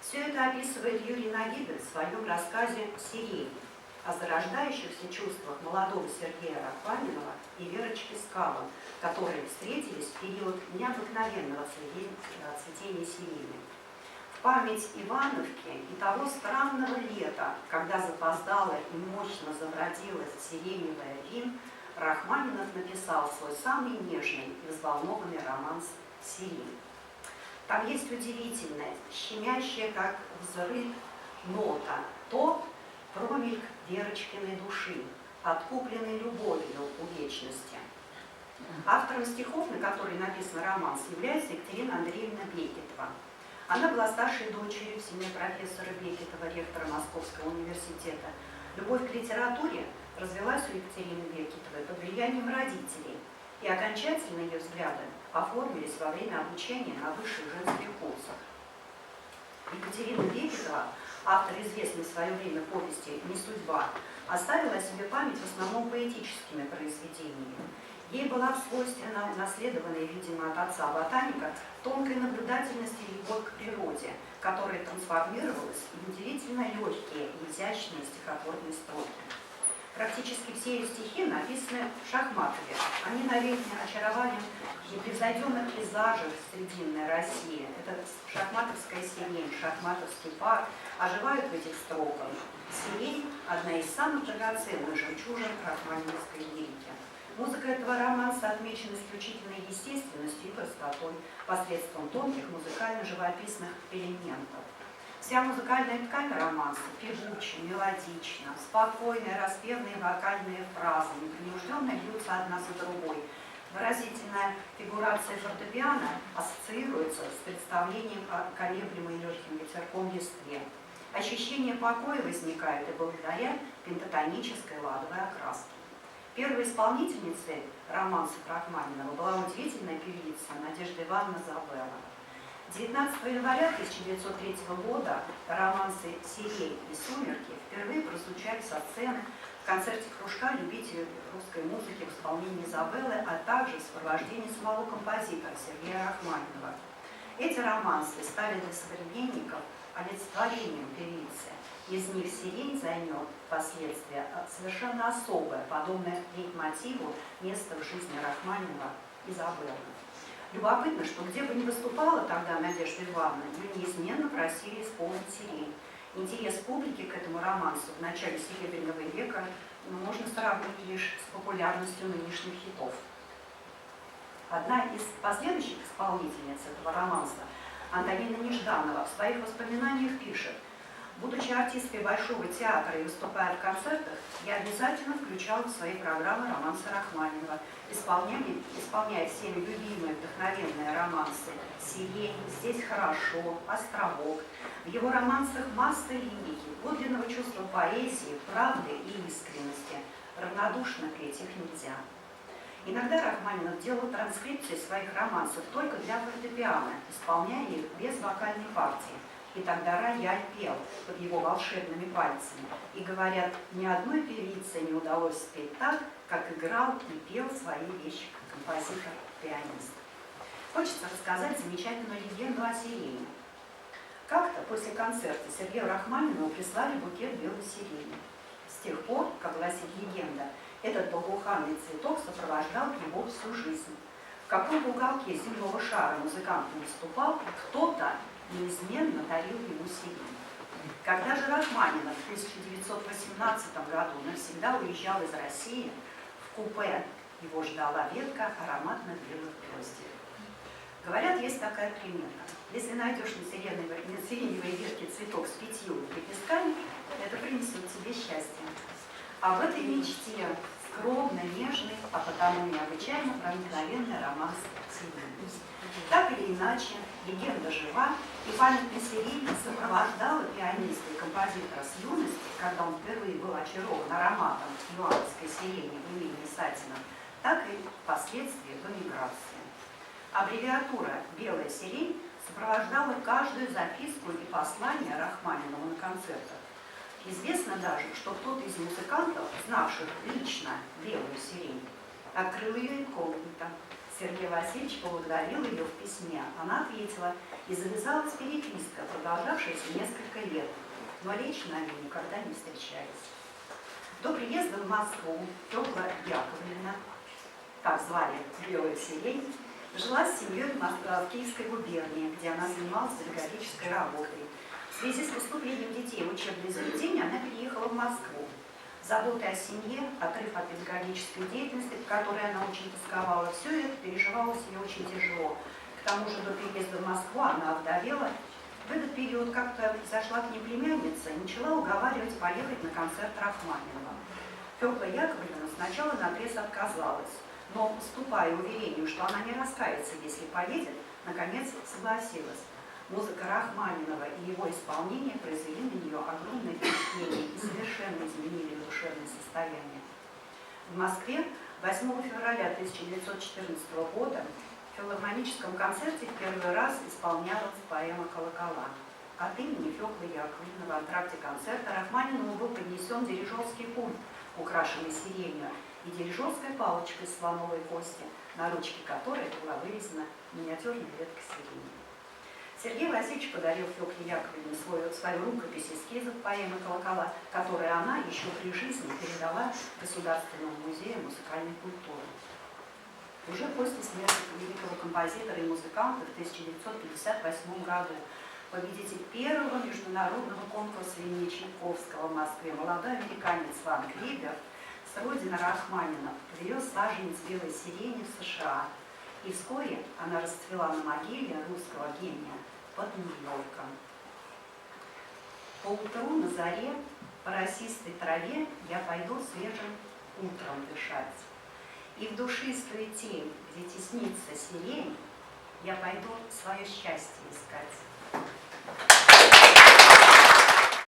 S5: Все это описывает Юрий Нагибин в своем рассказе «Сирень». о зарождающихся чувствах молодого Сергея Рахманинова и Верочки Скала, которые встретились в период необыкновенного цветения сирени. В память Ивановки и того странного лета, когда запоздало и мощно завродилась сиреневая вин, Рахманинов написал свой самый нежный и взволнованный романс «Сирень». Там есть удивительная, щемящая, как взрыв, нота, то промельк Верочкиной души, откупленной любовью у вечности. Автором стихов, на которые написан романс, является Екатерина Андреевна Бекетова. Она была старшей дочерью в семье профессора Бекетова, ректора Московского университета. Любовь к литературе развелась у Екатерины Бекетовой под влиянием родителей, и окончательно ее взгляды оформились во время обучения на высших женских курсах. Екатерина Бекетова, автор известной в свое время повести «Не судьба», оставила о себе память в основном поэтическими произведениями. Ей была свойственна наследованная, видимо, от отца ботаника, тонкая наблюдательность и любовь к природе, которая трансформировалась в удивительно легкие и изящные стихотворные строки. Практически все ее стихи написаны в шахматове. Они навеяны очарованием непревзойденных пейзажей Срединной России. Это шахматовская сирень, шахматовский парк оживают в этих строках. Сирень – одна из самых драгоценных жемчужин рахманиновской лирики. Музыка этого романса отмечена исключительной естественностью и простотой посредством тонких музыкально-живописных элементов. Вся музыкальная ткань романса певуча, мелодична, спокойные, распевные вокальные фразы, непринужденно льются одна за другой. Выразительная фигурация фортепиано ассоциируется с представлением о колеблемой легким ветерком листве. Ощущение покоя возникает и благодаря пентатонической ладовой окраске. Первой исполнительницей романса Рахманинова была удивительная певица Надежда Ивановна Забелла. 19 января 1903 года романсы «Сирень» и «Сумерки» впервые прозвучали со сцены в концерте кружка любителей русской музыки в исполнении Изабеллы, а также в сопровождении самого композитора Сергея Рахманинова. Эти романсы стали для современников олицетворением певицы. Из них «Сирень» займет впоследствии совершенно особое, подобное лейтмотиву, место в жизни Рахманинова Изабеллы. Любопытно, что где бы ни выступала тогда Надежда Ивановна, ее неизменно просили исполнить «Сирень». Интерес публики к этому романсу в начале Серебряного века можно сравнить лишь с популярностью нынешних хитов. Одна из последующих исполнительниц этого романса, Антонина Нежданова, в своих воспоминаниях пишет: «Будучи артисткой Большого театра и выступая в концертах, я обязательно включала в свои программы романсы Рахманинова, исполняя всеми любимые вдохновенные романсы «Сирень», «Здесь хорошо», «Островок». В его романсах масса лирики, подлинного чувства поэзии, правды и искренности. Равнодушно петь их нельзя». Иногда Рахманинов делал транскрипции своих романсов только для фортепиано, исполняя их без вокальной партии. И тогда рояль пел под его волшебными пальцами. И, говорят, ни одной певице не удалось спеть так, как играл и пел свои вещи композитор-пианист. Хочется рассказать замечательную легенду о сирене. Как-то после концерта Сергею Рахманинову прислали букет белой сирени. С тех пор, как гласит легенда, этот благоуханный цветок сопровождал его всю жизнь. В каком бы уголке земного шара музыкант не выступал, кто-то неизменно дарил ему сирень. Когда же Рахманинов в 1918 году навсегда уезжал из России, в купе его ждала ветка ароматных белых гроздей. Говорят, есть такая примета. Если найдешь на сиреневой ветке цветок с 5 лепестками, это принесет тебе счастье. Об этой мечте скромный, нежный, а потому необычайно проникновенный романс «Сирень». Так или иначе, легенда жива, и память на сирени сопровождала пианиста и композитора с юности, когда он впервые был очарован ароматом ивановской сирени в имени Сатина, так и впоследствии в эмиграции. Аббревиатура «Белая сирень» сопровождала каждую записку и послание Рахманинова на концертах. Известно даже, что кто-то из музыкантов, знавших лично белую сирень, открыл ее инкогнито. Сергей Васильевич поблагодарил ее в письме. Она ответила, и завязалась переписка, продолжавшаяся несколько лет, но лично они никогда не встречались. До приезда в Москву Фёкла Яковлевна, так звали Белую Сирень, жила с семьей в Киевской губернии, где она занималась педагогической работой. В связи с поступлением детей в учебные заведения она переехала в Москву. Заботы о семье, отрыв от педагогической деятельности, в которой она очень тосковала, все это переживалось ей очень тяжело. К тому же до приезда в Москву она овдовела. В этот период как-то зашла к ней племянница и начала уговаривать поехать на концерт Рахманинова. Фёкла Яковлевна сначала наотрез отказалась, но, уступая уверению, что она не раскается, если поедет, наконец согласилась. Музыка Рахманинова и его исполнение произвели на нее огромное впечатление и совершенно изменили ее душевное состояние. В Москве 8 февраля 1914 года в филармоническом концерте в первый раз исполнялась поэма «Колокола». От имени Фёклы Яковлевны в антракте концерта Рахманинову был поднесен дирижерский пульт, украшенный сиренью, и дирижерская палочка из слоновой кости, на ручке которой была вырезана миниатюрная ветка сирени. Сергей Васильевич подарил Фёкле Яковлевне свою рукопись эскизов поэмы «Колокола», которую она еще при жизни передала Государственному музею музыкальной культуры. Уже после смерти великого композитора и музыканта в 1958 году победитель первого международного конкурса имени Чайковского в Москве, молодой американец Ван Клибер, с родины Рахманинов, привез саженец белой сирени в США, и вскоре она расцвела на могиле русского гения под Нью-Йорком. Поутру на заре по росистой траве я пойду свежим утром дышать, и в душистую тень, где теснится сирень, я пойду свое счастье искать.